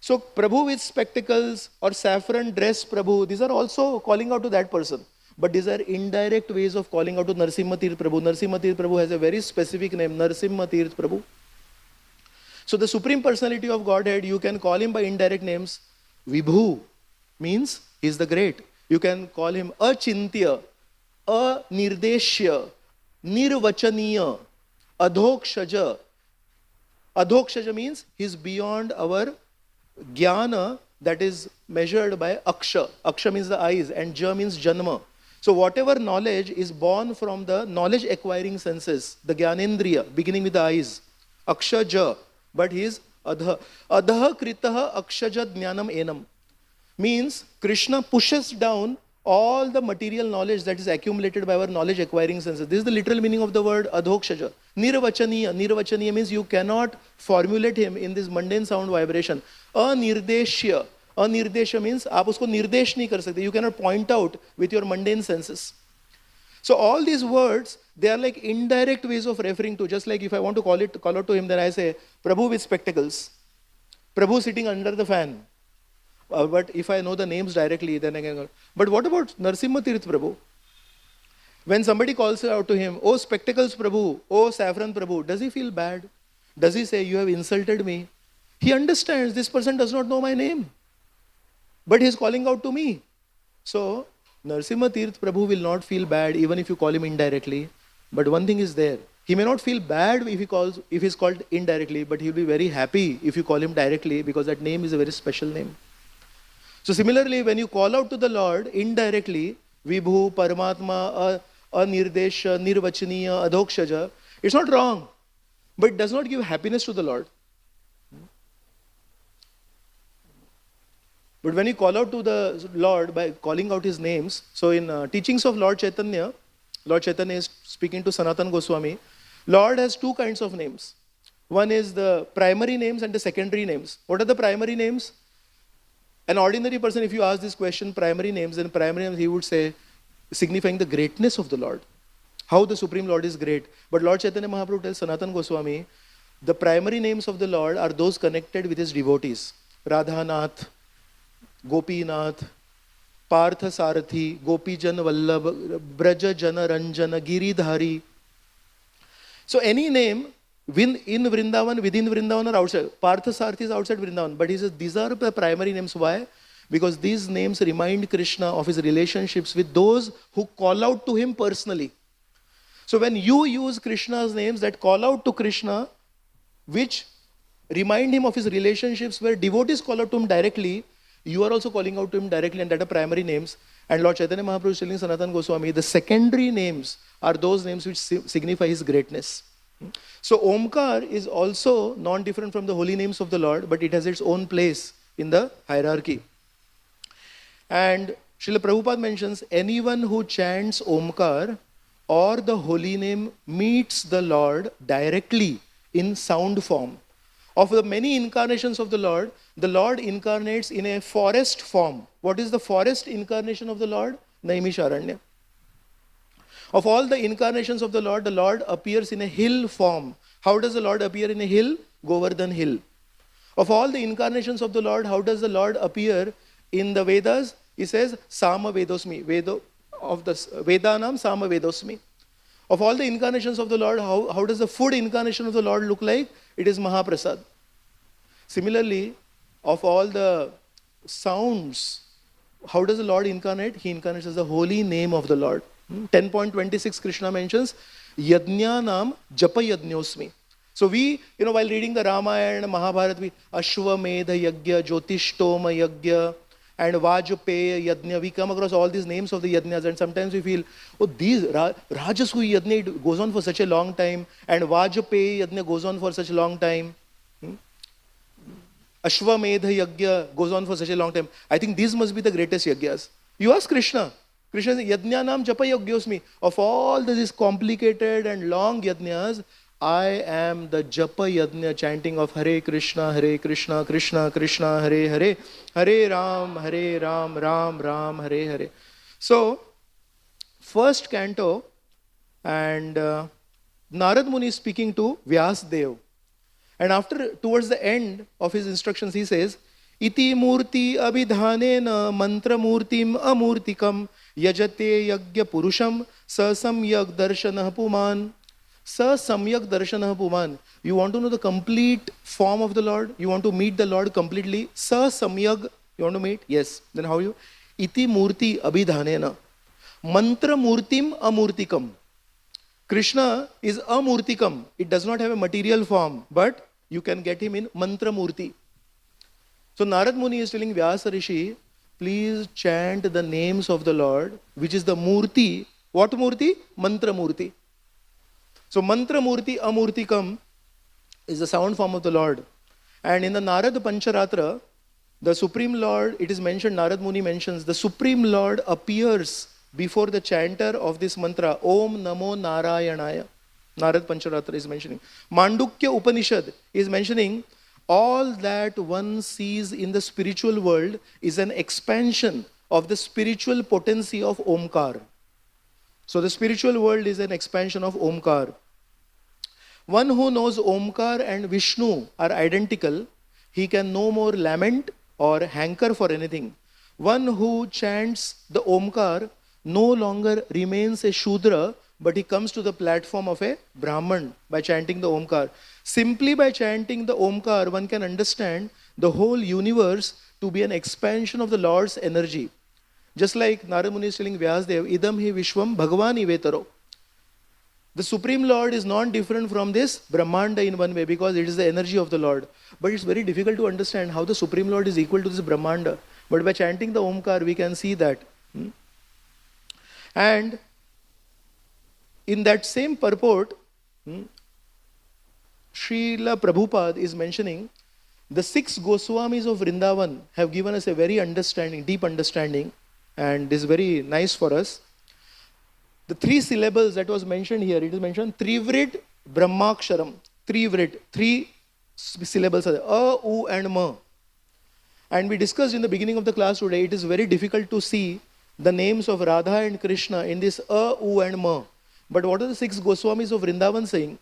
Speaker 1: So Prabhu with spectacles or saffron dress Prabhu, these are also calling out to that person. But these are indirect ways of calling out to Narsimha Tirth Prabhu. Narsimha Tirth Prabhu has a very specific name, Narsimha Tirth Prabhu. So the Supreme Personality of Godhead, you can call him by indirect names. Vibhu means he is the great. You can call him Achintya, Anirdeshya, Nirvachaniya, Adhokshaja. Adhokshaja means he is beyond our jnana that is measured by Aksha. Aksha means the eyes and Ja means Janma. So whatever knowledge is born from the knowledge acquiring senses, the Jnanendriya, beginning with the eyes, Aksha Ja. But he is Adha. Adha Kritaha Akshaja Jnanam Enam. Means Krishna pushes down all the material knowledge that is accumulated by our knowledge acquiring senses. This is the literal meaning of the word Adhokshaja. Nirvachaniya. Nirvachaniya means you cannot formulate him in this mundane sound vibration. Anirdeshya. Anirdeshya means आप उसको निर्देश नहीं कर सकते. You cannot point out with your mundane senses. So all these words, they are like indirect ways of referring to. Just like if I want to call out to him, then I say, Prabhu with spectacles. Prabhu sitting under the fan. But if I know the names directly, then I can go. But what about Narsimha Tirth Prabhu? When somebody calls out to him, oh spectacles Prabhu, oh saffron Prabhu, does he feel bad? Does he say, you have insulted me? He understands this person does not know my name. But he is calling out to me. So, Narsimha Tirth Prabhu will not feel bad even if you call him indirectly. But one thing is there. He may not feel bad if he's called indirectly, but he'll be very happy if you call him directly, because that name is a very special name. So similarly, when you call out to the Lord indirectly, Vibhu, Paramatma, Anirdesh, Nirvachaniya, Adhokshaja, it's not wrong, but it does not give happiness to the Lord. But when you call out to the Lord by calling out his names, so in teachings of Lord Chaitanya is speaking to Sanatan Goswami. Lord has two kinds of names. One is the primary names and the secondary names. What are the primary names? An ordinary person, if you ask this question, primary names, then primary names, he would say, signifying the greatness of the Lord. How the Supreme Lord is great. But Lord Chaitanya Mahaprabhu tells Sanatan Goswami, the primary names of the Lord are those connected with his devotees. Radhanath, Gopinath, Partha Sarathi, Gopijan Vallabh, Braja Jana Ranjana, Giridhari. So any name in Vrindavan, within Vrindavan or outside. Partha Sarathi is outside Vrindavan. But he says these are the primary names. Why? Because these names remind Krishna of his relationships with those who call out to him personally. So when you use Krishna's names that call out to Krishna, which remind him of his relationships where devotees call out to him directly, you are also calling out to him directly, and that are primary names. And Lord Chaitanya Mahaprabhu is telling Sanatan Goswami, the secondary names are those names which signify his greatness. So Omkar is also non-different from the holy names of the Lord, but it has its own place in the hierarchy. And Srila Prabhupada mentions, anyone who chants Omkar or the holy name meets the Lord directly in sound form. Of the many incarnations of the Lord incarnates in a forest form. What is the forest incarnation of the Lord? Naimisharanya. Of all the incarnations of the Lord appears in a hill form. How does the Lord appear in a hill? Govardhan hill. Of all the incarnations of the Lord, how does the Lord appear in the Vedas? He says, Sama Vedosmi. Of the Vedanam, Sama Vedosmi. Of all the incarnations of the Lord, how does the food incarnation of the Lord look like? It is Mahaprasad. Similarly, of all the sounds, how does the Lord incarnate? He incarnates as the holy name of the Lord. 10.26 Krishna mentions, Yajnanam Japa Yajñosmi. So we, while reading the Ramayana, Mahabharata, we Ashwamedha Yajna, Jyotishtoma Yajna, and Vajpayeya Yajna, we come across all these names of the Yajnas, and sometimes we feel, these Rajasuya Yajna, it goes on for such a long time, and Vajpayeya Yajna goes on for such a long time. Ashwamedha Yajna goes on for such a long time. I think these must be the greatest Yajnas. You ask Krishna. Krishna says, Yajnanam Japa Yajñosmi. Of all these complicated and long Yajnas, I am the Japa Yajna, chanting of Hare Krishna, Krishna Krishna, Hare Hare, Hare Ram, Ram Ram, Hare Hare. So, first canto, and Narad Muni is speaking to Vyasdev. And towards the end of his instructions, he says, Iti murti abhidhanena mantra murtim amurtikam yajate yagya purusham sa samyak darshanah puman. Sa samyak darshanah puman. You want to know the complete form of the Lord? You want to meet the Lord completely? Sa samyak, you want to meet? Yes. Then how you? Iti murti abhidhanena mantra murtim amurtikam. Krishna is amurtikam. It does not have a material form, but you can get him in mantra murti. So Narad Muni is telling Vyasa Rishi, please chant the names of the Lord, which is the murti. What murti? Mantra murti. So mantra murti amurtikam is the sound form of the Lord. And in the Narad Pancharatra, the Supreme Lord, it is mentioned, Narad Muni mentions, the Supreme Lord appears before the chanter of this mantra, Om Namo Narayanaya. Narad Pancharatra is mentioning. Mandukya Upanishad is mentioning, all that one sees in the spiritual world is an expansion of the spiritual potency of Omkar. So the spiritual world is an expansion of Omkar. One who knows Omkar and Vishnu are identical, he can no more lament or hanker for anything. One who chants the Omkar no longer remains a Shudra, but he comes to the platform of a Brahman by chanting the Omkar. Simply by chanting the Omkar, one can understand the whole universe to be an expansion of the Lord's energy. Just like Narad Muni is telling Vyasdev, Idam hi Vishwam Bhagavan Ivetaro. The Supreme Lord is not different from this Brahmanda in one way because it is the energy of the Lord. But it's very difficult to understand how the Supreme Lord is equal to this Brahmanda. But by chanting the Omkar, we can see that. And in that same purport, Srila Prabhupada is mentioning the 6 Goswamis of Vrindavan have given us a very deep understanding, and this is very nice for us. The 3 syllables that was mentioned here, it is mentioned Trivrit Brahmaksharam. Trivrit, 3 syllables are there, A, U and Ma. And we discussed in the beginning of the class today, it is very difficult to see the names of Radha and Krishna in this A, U and Ma. But what are the 6 Goswamis of Vrindavan saying?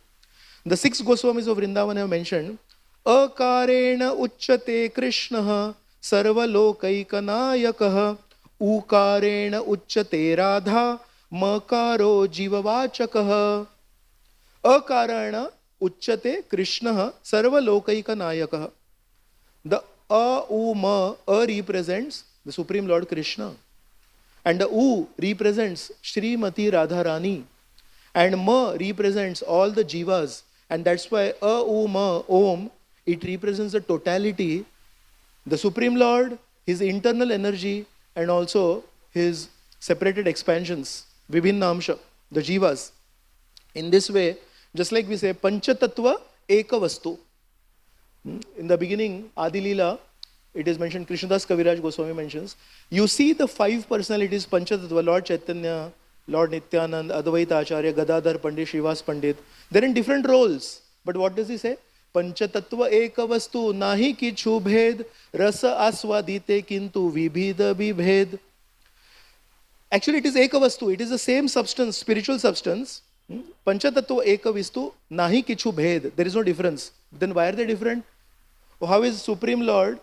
Speaker 1: The 6 Goswamis of Vrindavan have mentioned, Akarena uchate Krishna sarvalokaikanayakah Ukarena uchate Radha Makaro jivavachakah. Akarana uchate Krishna sarvalokaikanayakah. The A, U, Ma, A represents the Supreme Lord Krishna. And the U represents Srimati Radharani. And Ma represents all the jivas. And that's why A, U, Ma, Om, it represents the totality, the Supreme Lord, His internal energy, and also His separated expansions, Vibhinnamsha, the jivas. In this way, just like we say, Panchatattva Eka Vastu. In the beginning, Adi Leela, it is mentioned, Krishnadas Kaviraj Goswami mentions, you see the 5 personalities, Panchatattva, Lord Chaitanya, Lord Nityanand, Advaita Acharya, Gadadhar Pandit, Srivas Pandit. They're in different roles. But what does he say? Panchatattva eka vastu nahi kichu bhed rasa aswadite kintu vibhida vibhed. Actually, it is eka vastu. It is the same substance, spiritual substance. Panchatattva eka vastu nahi kichu bhed. There is no difference. Then why are they different? How is Supreme Lord,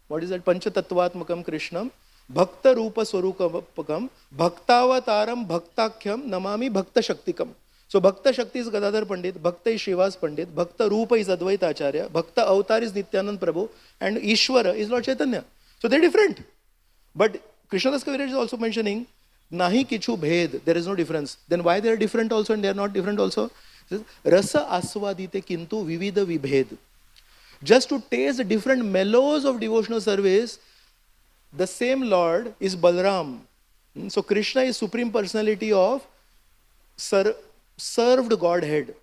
Speaker 1: what is that? Panchatattvatmakam Krishnam, Bhakta Rupa Swarupakam, Bhaktavataram Bhaktakhyam Namami Bhakta Shaktikam. So Bhakta Shakti is Gadadhar Pandit, Bhakta is Srivas Pandit, Bhakta Rupa is Advaita Acharya, Bhakta Avatar is Nityanand Prabhu, and Ishvara is Lord Chaitanya. So they're different. But Krishnadas Kaviraj is also mentioning, Nahi Kichu Bhed, there is no difference. Then why they are different also and they are not different also? Rasa Aswadite Kintu Vivida Vibhed. Just to taste the different mellows of devotional service, the same Lord is Balram. So Krishna is Supreme Personality of served Godhead.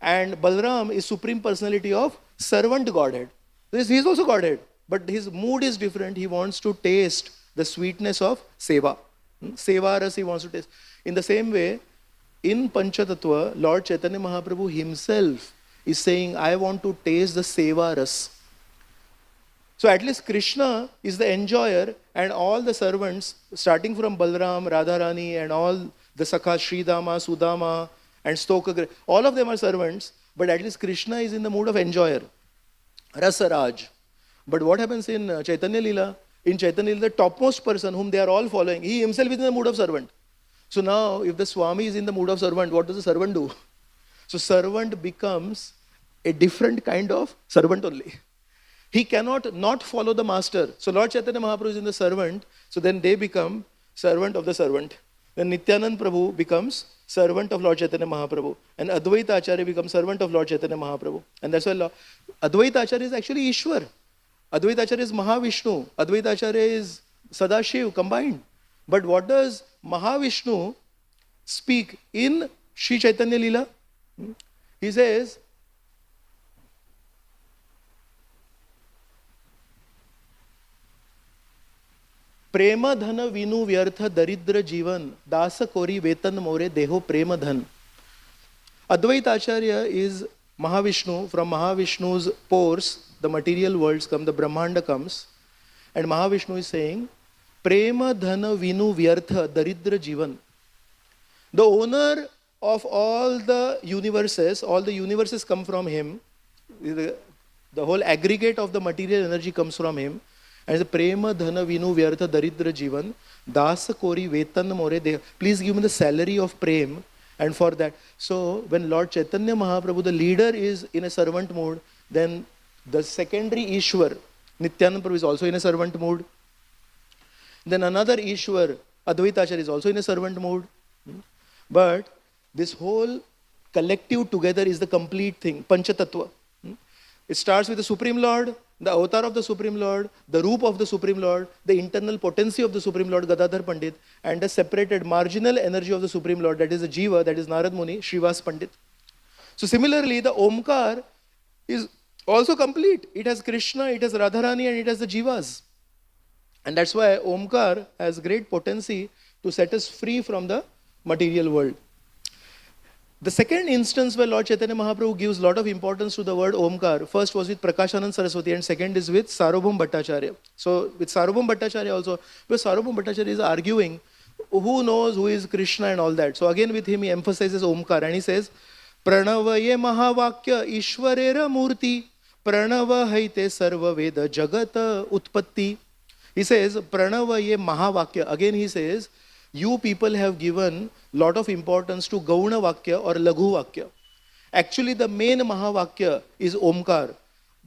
Speaker 1: And Balram is Supreme Personality of servant Godhead. He is also Godhead. But his mood is different. He wants to taste the sweetness of Seva. Seva Ras he wants to taste. In the same way, in Panchatattva, Lord Chaitanya Mahaprabhu himself is saying, I want to taste the Seva Ras. So at least Krishna is the enjoyer and all the servants, starting from Balram, Radharani and all the Sakhas, Sridama, Sudama and Stoka, all of them are servants, but at least Krishna is in the mood of enjoyer. Rasaraj. But what happens in Chaitanya Leela? In Chaitanya Leela, the topmost person whom they are all following, he himself is in the mood of servant. So now, if the Swami is in the mood of servant, what does the servant do? So servant becomes a different kind of servant only. He cannot not follow the master. So Lord Chaitanya Mahaprabhu is in the servant, so then they become servant of the servant. Then Nityanand Prabhu becomes servant of Lord Chaitanya Mahaprabhu. And Advaita Acharya becomes servant of Lord Chaitanya Mahaprabhu. And that's why Advaita Acharya is actually Ishwar. Advaita Acharya is Mahavishnu. Advaita Acharya is Sadashiv combined. But what does Mahavishnu speak in Sri Chaitanya Leela? He says, Prema dhana vinu vyartha daridra jivan dasa kori vetan more deho prema dhan. Advaita Acharya is Mahavishnu. From Mahavishnu's pores, the material worlds come, the Brahmanda comes. And Mahavishnu is saying, Prema dhana vinu vyartha daridra jivan. The owner of all the universes come from him. The whole aggregate of the material energy comes from him. And the Prema Dhana Vinu Vyartha Daridra Jivan Dasa Kori Vetan More Deha. Please give me the salary of Prem. And for that. So when Lord Chaitanya Mahaprabhu, the leader, is in a servant mood, then the secondary Ishwar, Nityanand Prabhu, is also in a servant mood. Then another Ishwar, Advaita Acharya, is also in a servant mood. But This whole collective together is the complete thing, Panchatattva. It starts with the Supreme Lord, the avatar of the Supreme Lord, the roop of the Supreme Lord, the internal potency of the Supreme Lord, Gadadhar Pandit, and the separated marginal energy of the Supreme Lord, that is the Jiva, that is Narad Muni, Srivas Pandit. So similarly, the Omkar is also complete. It has Krishna, it has Radharani, and it has the Jivas. And that's why Omkar has great potency to set us free from the material world. The second instance where Lord Chaitanya Mahaprabhu gives a lot of importance to the word Omkar, first was with Prakashanand Saraswati and second is with Sarvabhaum Bhattacharya. So with Sarvabhaum Bhattacharya also, because Sarvabhaum Bhattacharya is arguing who knows who is Krishna and all that. So again with him he emphasizes Omkar and he says, Pranavaye Mahavakya Ishwarera Murti Pranava Haite Sarva Veda Jagata Utpatti. He says, Pranavaye Mahavakya. Again he says, you people have given lot of importance to Gauna Vakya or Laghu Vakya. Actually, the main Mahavakya is Omkar.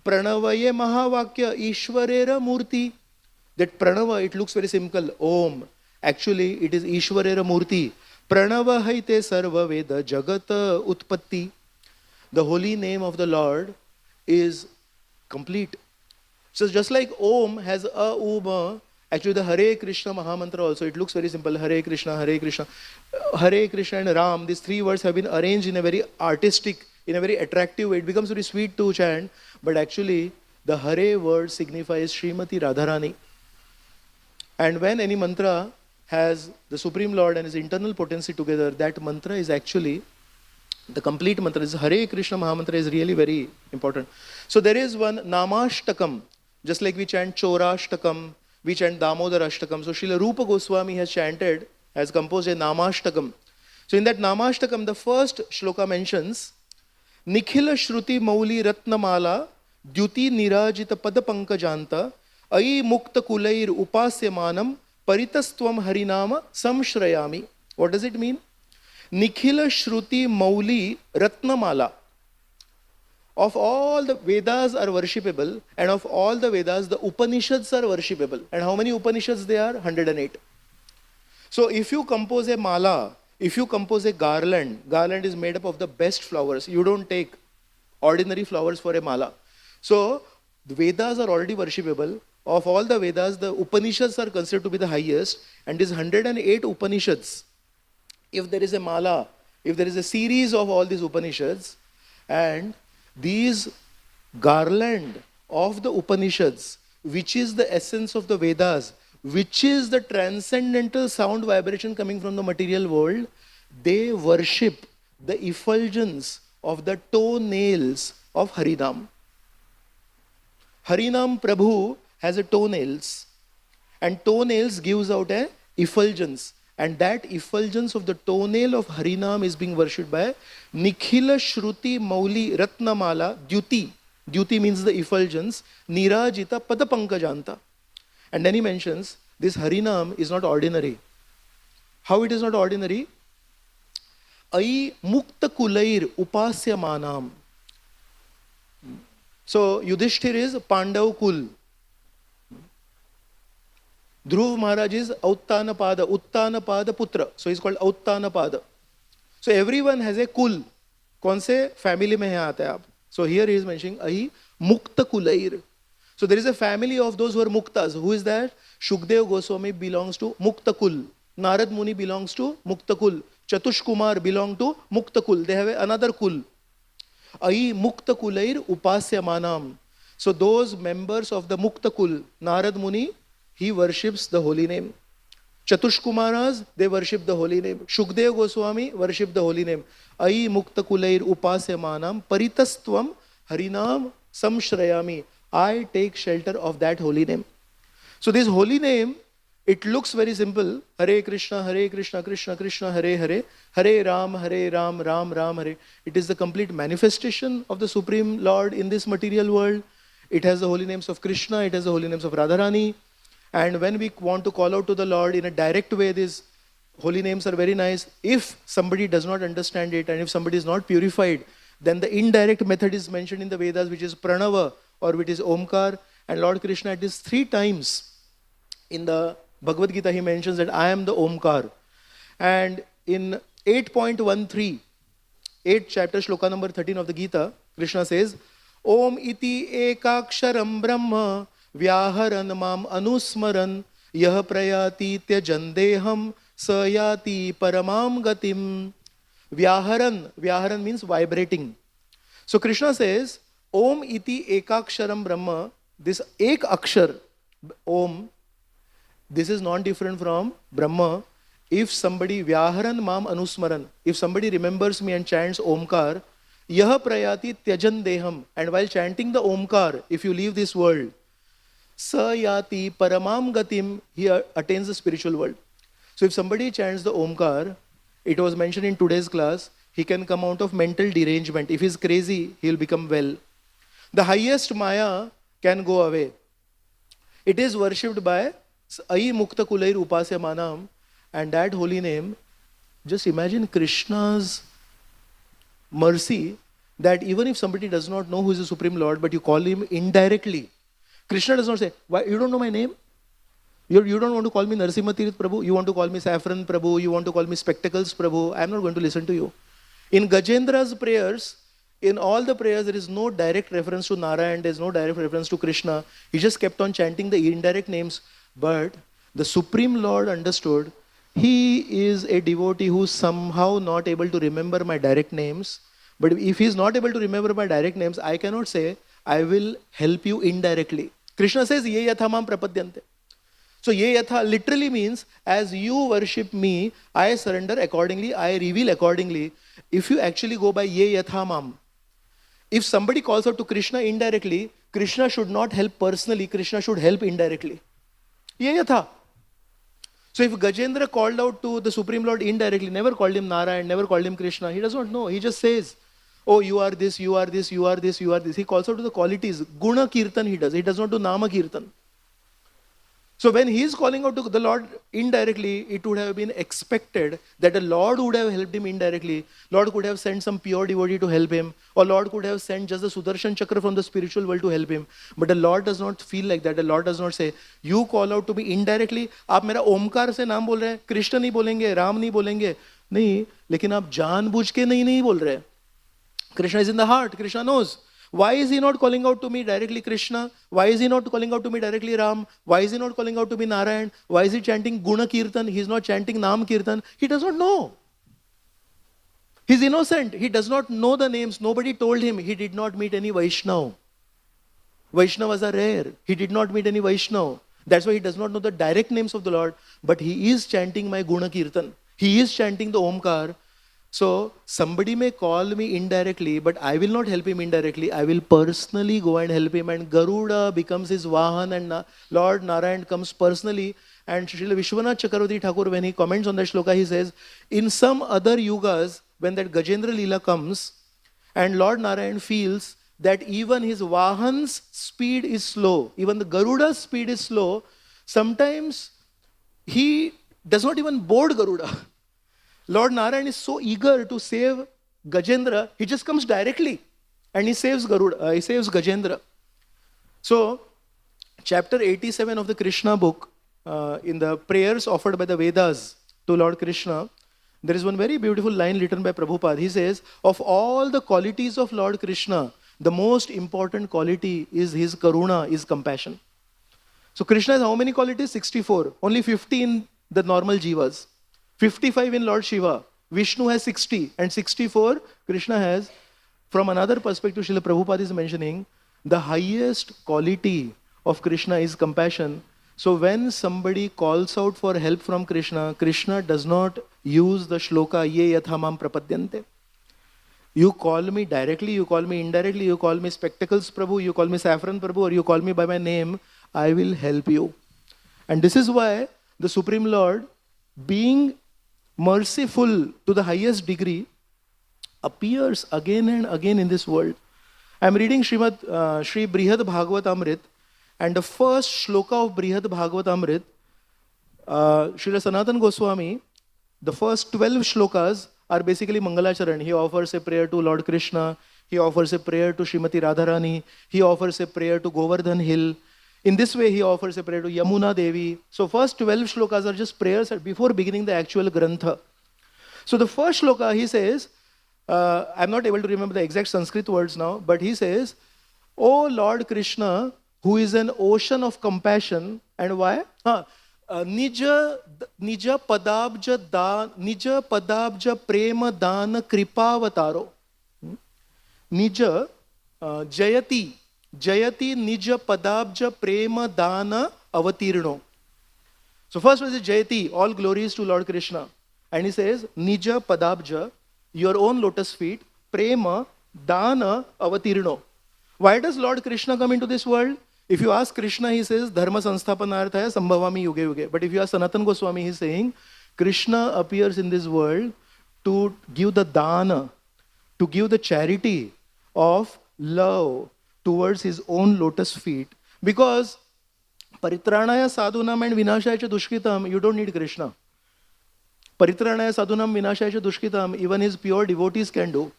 Speaker 1: Pranavaye Mahavakya Ishwarera Murti. That Pranava, it looks very simple. Om. Actually, it is Ishwarera Murti. Pranava Haite Sarva Veda Jagata Utpatti. The holy name of the Lord is complete. So just like Om has a, uma, actually the Hare Krishna Mahamantra also, it looks very simple. Hare Krishna, Hare Krishna. Hare Krishna and Ram, these three words have been arranged in a very artistic, in a very attractive way. It becomes very sweet to chant. But actually, the Hare word signifies Srimati Radharani. And when any mantra has the Supreme Lord and his internal potency together, that mantra is actually the complete mantra. This Hare Krishna Mahamantra is really very important. So there is one Namashtakam, just like we chant Chorashtakam, we chant Damodar Ashtakam. So Srila Rupa Goswami has chanted, has composed a Namashtakam. So in that Namashtakam, the first shloka mentions, Nikhila Shruti Mauli Ratnamala Dyuti Nirajita Padapankajanta Ai Mukta Kulair Upasyamanam Paritastvam Harinama Samshrayami. What does it mean? Nikhila Shruti Mauli Ratnamala. Of all the Vedas are worshipable, and of all the Vedas, the Upanishads are worshipable. And how many Upanishads they are? 108. So if you compose a mala, if you compose a garland, garland is made up of the best flowers. You don't take ordinary flowers for a mala. So the Vedas are already worshipable. Of all the Vedas, the Upanishads are considered to be the highest, and these 108 Upanishads, if there is a mala, if there is a series of all these Upanishads, and these garland of the Upanishads, which is the essence of the Vedas, which is the transcendental sound vibration coming from the material world, they worship the effulgence of the toenails of Harinam. Harinam Prabhu has a toenails, and toenails gives out a effulgence. And that effulgence of the toenail of Harinam is being worshipped by Nikhila Shruti Mauli Ratnamala Dyuti. Dyuti means the effulgence. Nirajita Padapankajanta. And then he mentions this Harinam is not ordinary. How it is not ordinary? Ai Mukta Kulair Upasyamanam. So Yudhishthir is Pandav Kul. Dhruv Maharaj is Auttanapada, Uttanapada Putra. So he's called Auttanapada. So everyone has a kul. कौन से family में है आते हैं आप? So here he is mentioning Ahi Mukta Kulair. So there is a family of those who are Muktas. Who is that? Shukdev Goswami belongs to Mukta Kul. Narad Muni belongs to Mukta Kul. Chatush Kumar belong to Mukta Kul. They have another Kul. Ahi Mukta Kulair Upasyamanam. So those members of the Mukta Kul, Narad Muni, he worships the holy name. Chatush Kumaras, they worship the holy name. Shukdev Goswami worship the holy name. Ai Mukta Kulair Upasyamanam Paritastvam Harinam Samshrayami. I take shelter of that holy name. So this holy name, it looks very simple. Hare Krishna, Krishna Krishna, Hare Hare. Hare Ram, Ram Ram, Hare. It is the complete manifestation of the Supreme Lord in this material world. It has the holy names of Krishna, it has the holy names of Radharani. And when we want to call out to the Lord in a direct way, these holy names are very nice. If somebody does not understand it and if somebody is not purified, then the indirect method is mentioned in the Vedas, which is Pranava or which is Omkar. And Lord Krishna at least 3 times in the Bhagavad Gita, he mentions that I am the Omkar. And in 8.13, 8th chapter, Shloka number 13 of the Gita, Krishna says, Om iti ekaksharam brahma vyaharan mam anusmaran yah prayati tyajandeham sayati paramam gatim. Vyaharan means vibrating. So Krishna says, Om iti ekaksharam brahma, this ek akshar, Om, this is not different from Brahma. If somebody, Vyaharan mam anusmaran, if somebody remembers me and chants Omkar, yah prayati tyajan deham, and while chanting the Omkar, if you leave this world, sayati paramam gatim, he attains the spiritual world. So if somebody chants the Omkar, it was mentioned in today's class, he can come out of mental derangement. If he's crazy, he'll become well. The highest Maya can go away. It is worshipped by Ai Mukta Kulair Upasya Manam, and that holy name, just imagine Krishna's mercy that even if somebody does not know who is the Supreme Lord, but you call him indirectly, Krishna does not say, why you don't know my name? You don't want to call me Narasimha Tirth Prabhu, you want to call me Saffron Prabhu, you want to call me Spectacles Prabhu, I am not going to listen to you. In Gajendra's prayers, in all the prayers, there is no direct reference to Narayan, there is no direct reference to Krishna. He just kept on chanting the indirect names. But the Supreme Lord understood, he is a devotee who is somehow not able to remember my direct names. But if he is not able to remember my direct names, I cannot say, I will help you indirectly. Krishna says, Ye yatha mam prapadyante. So Ye yatha literally means, as you worship me, I surrender accordingly, I reveal accordingly. If you actually go by Ye yatha mam, if somebody calls out to Krishna indirectly, Krishna should not help personally, Krishna should help indirectly. Ye yatha. So if Gajendra called out to the Supreme Lord indirectly, never called him Narayan, never called him Krishna, he does not know. He just says, oh, you are this, you are this, you are this, you are this. He calls out to the qualities. Guna Kirtan he does. He does not do Nama Kirtan. So when he is calling out to the Lord indirectly, it would have been expected that the Lord would have helped him indirectly. Lord could have sent some pure devotee to help him, or Lord could have sent just the Sudarshan Chakra from the spiritual world to help him. But the Lord does not feel like that. The Lord does not say, you call out to me indirectly, आप मेरा ओमकार से नाम बोल रहे हैं, कृष्ण नहीं बोलेंगे, राम नहीं बोलेंगे, नहीं, लेकिन आप जानबूझ के नहीं बोल रहे. Krishna is in the heart. Krishna knows. Why is he not calling out to me directly Krishna? Why is he not calling out to me directly Ram? Why is he not calling out to me Narayan? Why is he chanting Guna Kirtan? He is not chanting Nam Kirtan. He does not know. He is innocent. He does not know the names. Nobody told him. He did not meet any Vaishnav. Vaishnavas are rare. He did not meet any Vaishnav. That's why he does not know the direct names of the Lord. But he is chanting my Guna Kirtan. He is chanting the Omkar. So, somebody may call me indirectly, but I will not help him indirectly. I will personally go and help him. And Garuda becomes his Vahan, and Lord Narayan comes personally. And Srila Vishwanath Chakravarti Thakur, when he comments on that shloka, he says, in some other yugas, when that Gajendra Leela comes, and Lord Narayan feels that even his Vahan's speed is slow, even the Garuda's speed is slow, sometimes he does not even board Garuda. Lord Narayan is so eager to save Gajendra, he just comes directly and he saves Garuda, he saves Gajendra. So, chapter 87 of the Krishna book, in the prayers offered by the Vedas to Lord Krishna, there is one very beautiful line written by Prabhupada. He says, of all the qualities of Lord Krishna, the most important quality is his karuna, his compassion. So Krishna has how many qualities? 64. Only 50 in the normal jivas. 55 in Lord Shiva. Vishnu has 60 and 64 Krishna has. From another perspective, Srila Prabhupada is mentioning the highest quality of Krishna is compassion. So when somebody calls out for help from Krishna, Krishna does not use the shloka ye yathamam prapadyante. You call me directly, you call me indirectly, you call me Spectacles Prabhu, you call me Saffron Prabhu, or you call me by my name, I will help you. And this is why the Supreme Lord, being merciful to the highest degree, appears again and again in this world. I am reading Sri Brihad Bhagavatamrit, and the first shloka of Brihad Bhagavatamrit, Srila Sanatan Goswami, the first 12 shlokas are basically Mangalacharan. He offers a prayer to Lord Krishna, he offers a prayer to Srimati Radharani, he offers a prayer to Govardhan Hill. In this way, he offers a prayer to Yamuna Devi. So first 12 shlokas are just prayers before beginning the actual Grantha. So the first shloka, he says, I'm not able to remember the exact Sanskrit words now, but he says, O Lord Krishna, who is an ocean of compassion, and why? Nija padabja prema dana kripavataro. Nija jayati nija padabja prema dana avatirno. So first was Jayati, all glories to Lord Krishna. And he says, Nija Padabja, your own lotus feet, Prema, Dana, Avatirno. Why does Lord Krishna come into this world? If you ask Krishna, he says, Dharma Sansthapanarthaya Sambhavami Yuge Yuge. But if you ask Sanatana Goswami, he's saying, Krishna appears in this world to give the dana, to give the charity of love towards his own lotus feet. Because Paritranaya sadhunam and vinashaya dushkitam, you don't need Krishna. Paritranaya sadhunam vinashaya dushkitam, even his pure devotees can do.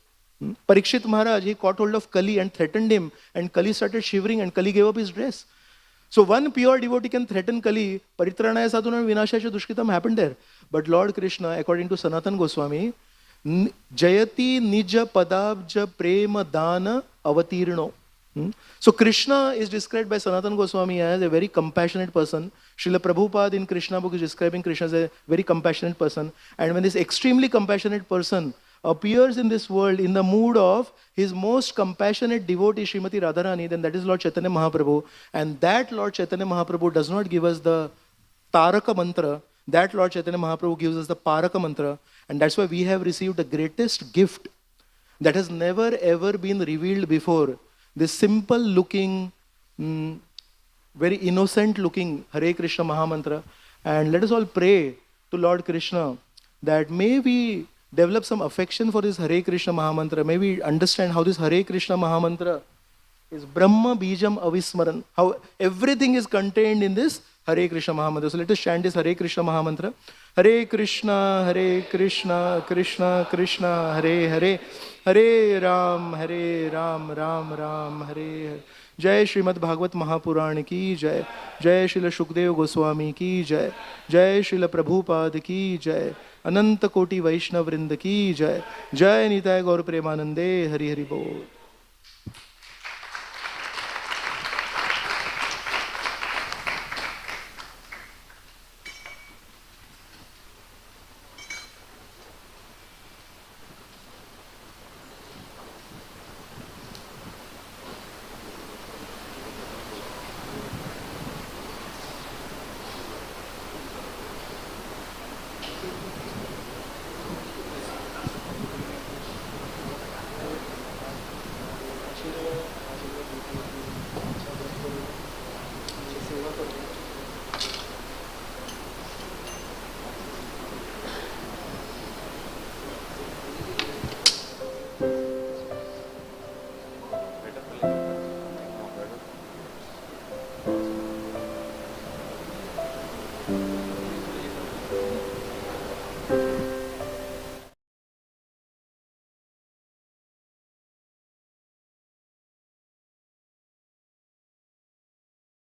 Speaker 1: Parikshit Maharaj, he caught hold of Kali and threatened him, and Kali started shivering and Kali gave up his dress. So one pure devotee can threaten Kali, Paritranaya sadhunam vinashaya dushkitam happened there. But Lord Krishna, according to Sanatana Goswami, Jayati nija padabja prema dana avatirno. So Krishna is described by Sanatana Goswami as a very compassionate person. Srila Prabhupada in Krishna book is describing Krishna as a very compassionate person. And when this extremely compassionate person appears in this world in the mood of his most compassionate devotee Srimati Radharani, then that is Lord Chaitanya Mahaprabhu. And that Lord Chaitanya Mahaprabhu does not give us the Taraka mantra. That Lord Chaitanya Mahaprabhu gives us the Paraka mantra. And that's why we have received the greatest gift that has never ever been revealed before. This simple looking, very innocent looking Hare Krishna Mahamantra. And let us all pray to Lord Krishna that may we develop some affection for this Hare Krishna Mahamantra. May we understand how this Hare Krishna Mahamantra is Brahma Bijam Avismaran. How everything is contained in this Hare Krishna Mahamantra. So let us chant this Hare Krishna Mahamantra. Hare Krishna, Krishna Krishna, Hare Hare, Hare Ram, Ram Ram, Hare Hare. Jai Srimad Bhagavat Mahapurana ki Jai. Jai Srila Shukdev Goswami ki Jai. Jai Srila Prabhupada ki Jai. Ananta Koti Vaishnav Vrinda ki Jai. Jai Nitai Gaur Premanande, Hari Hari Bol.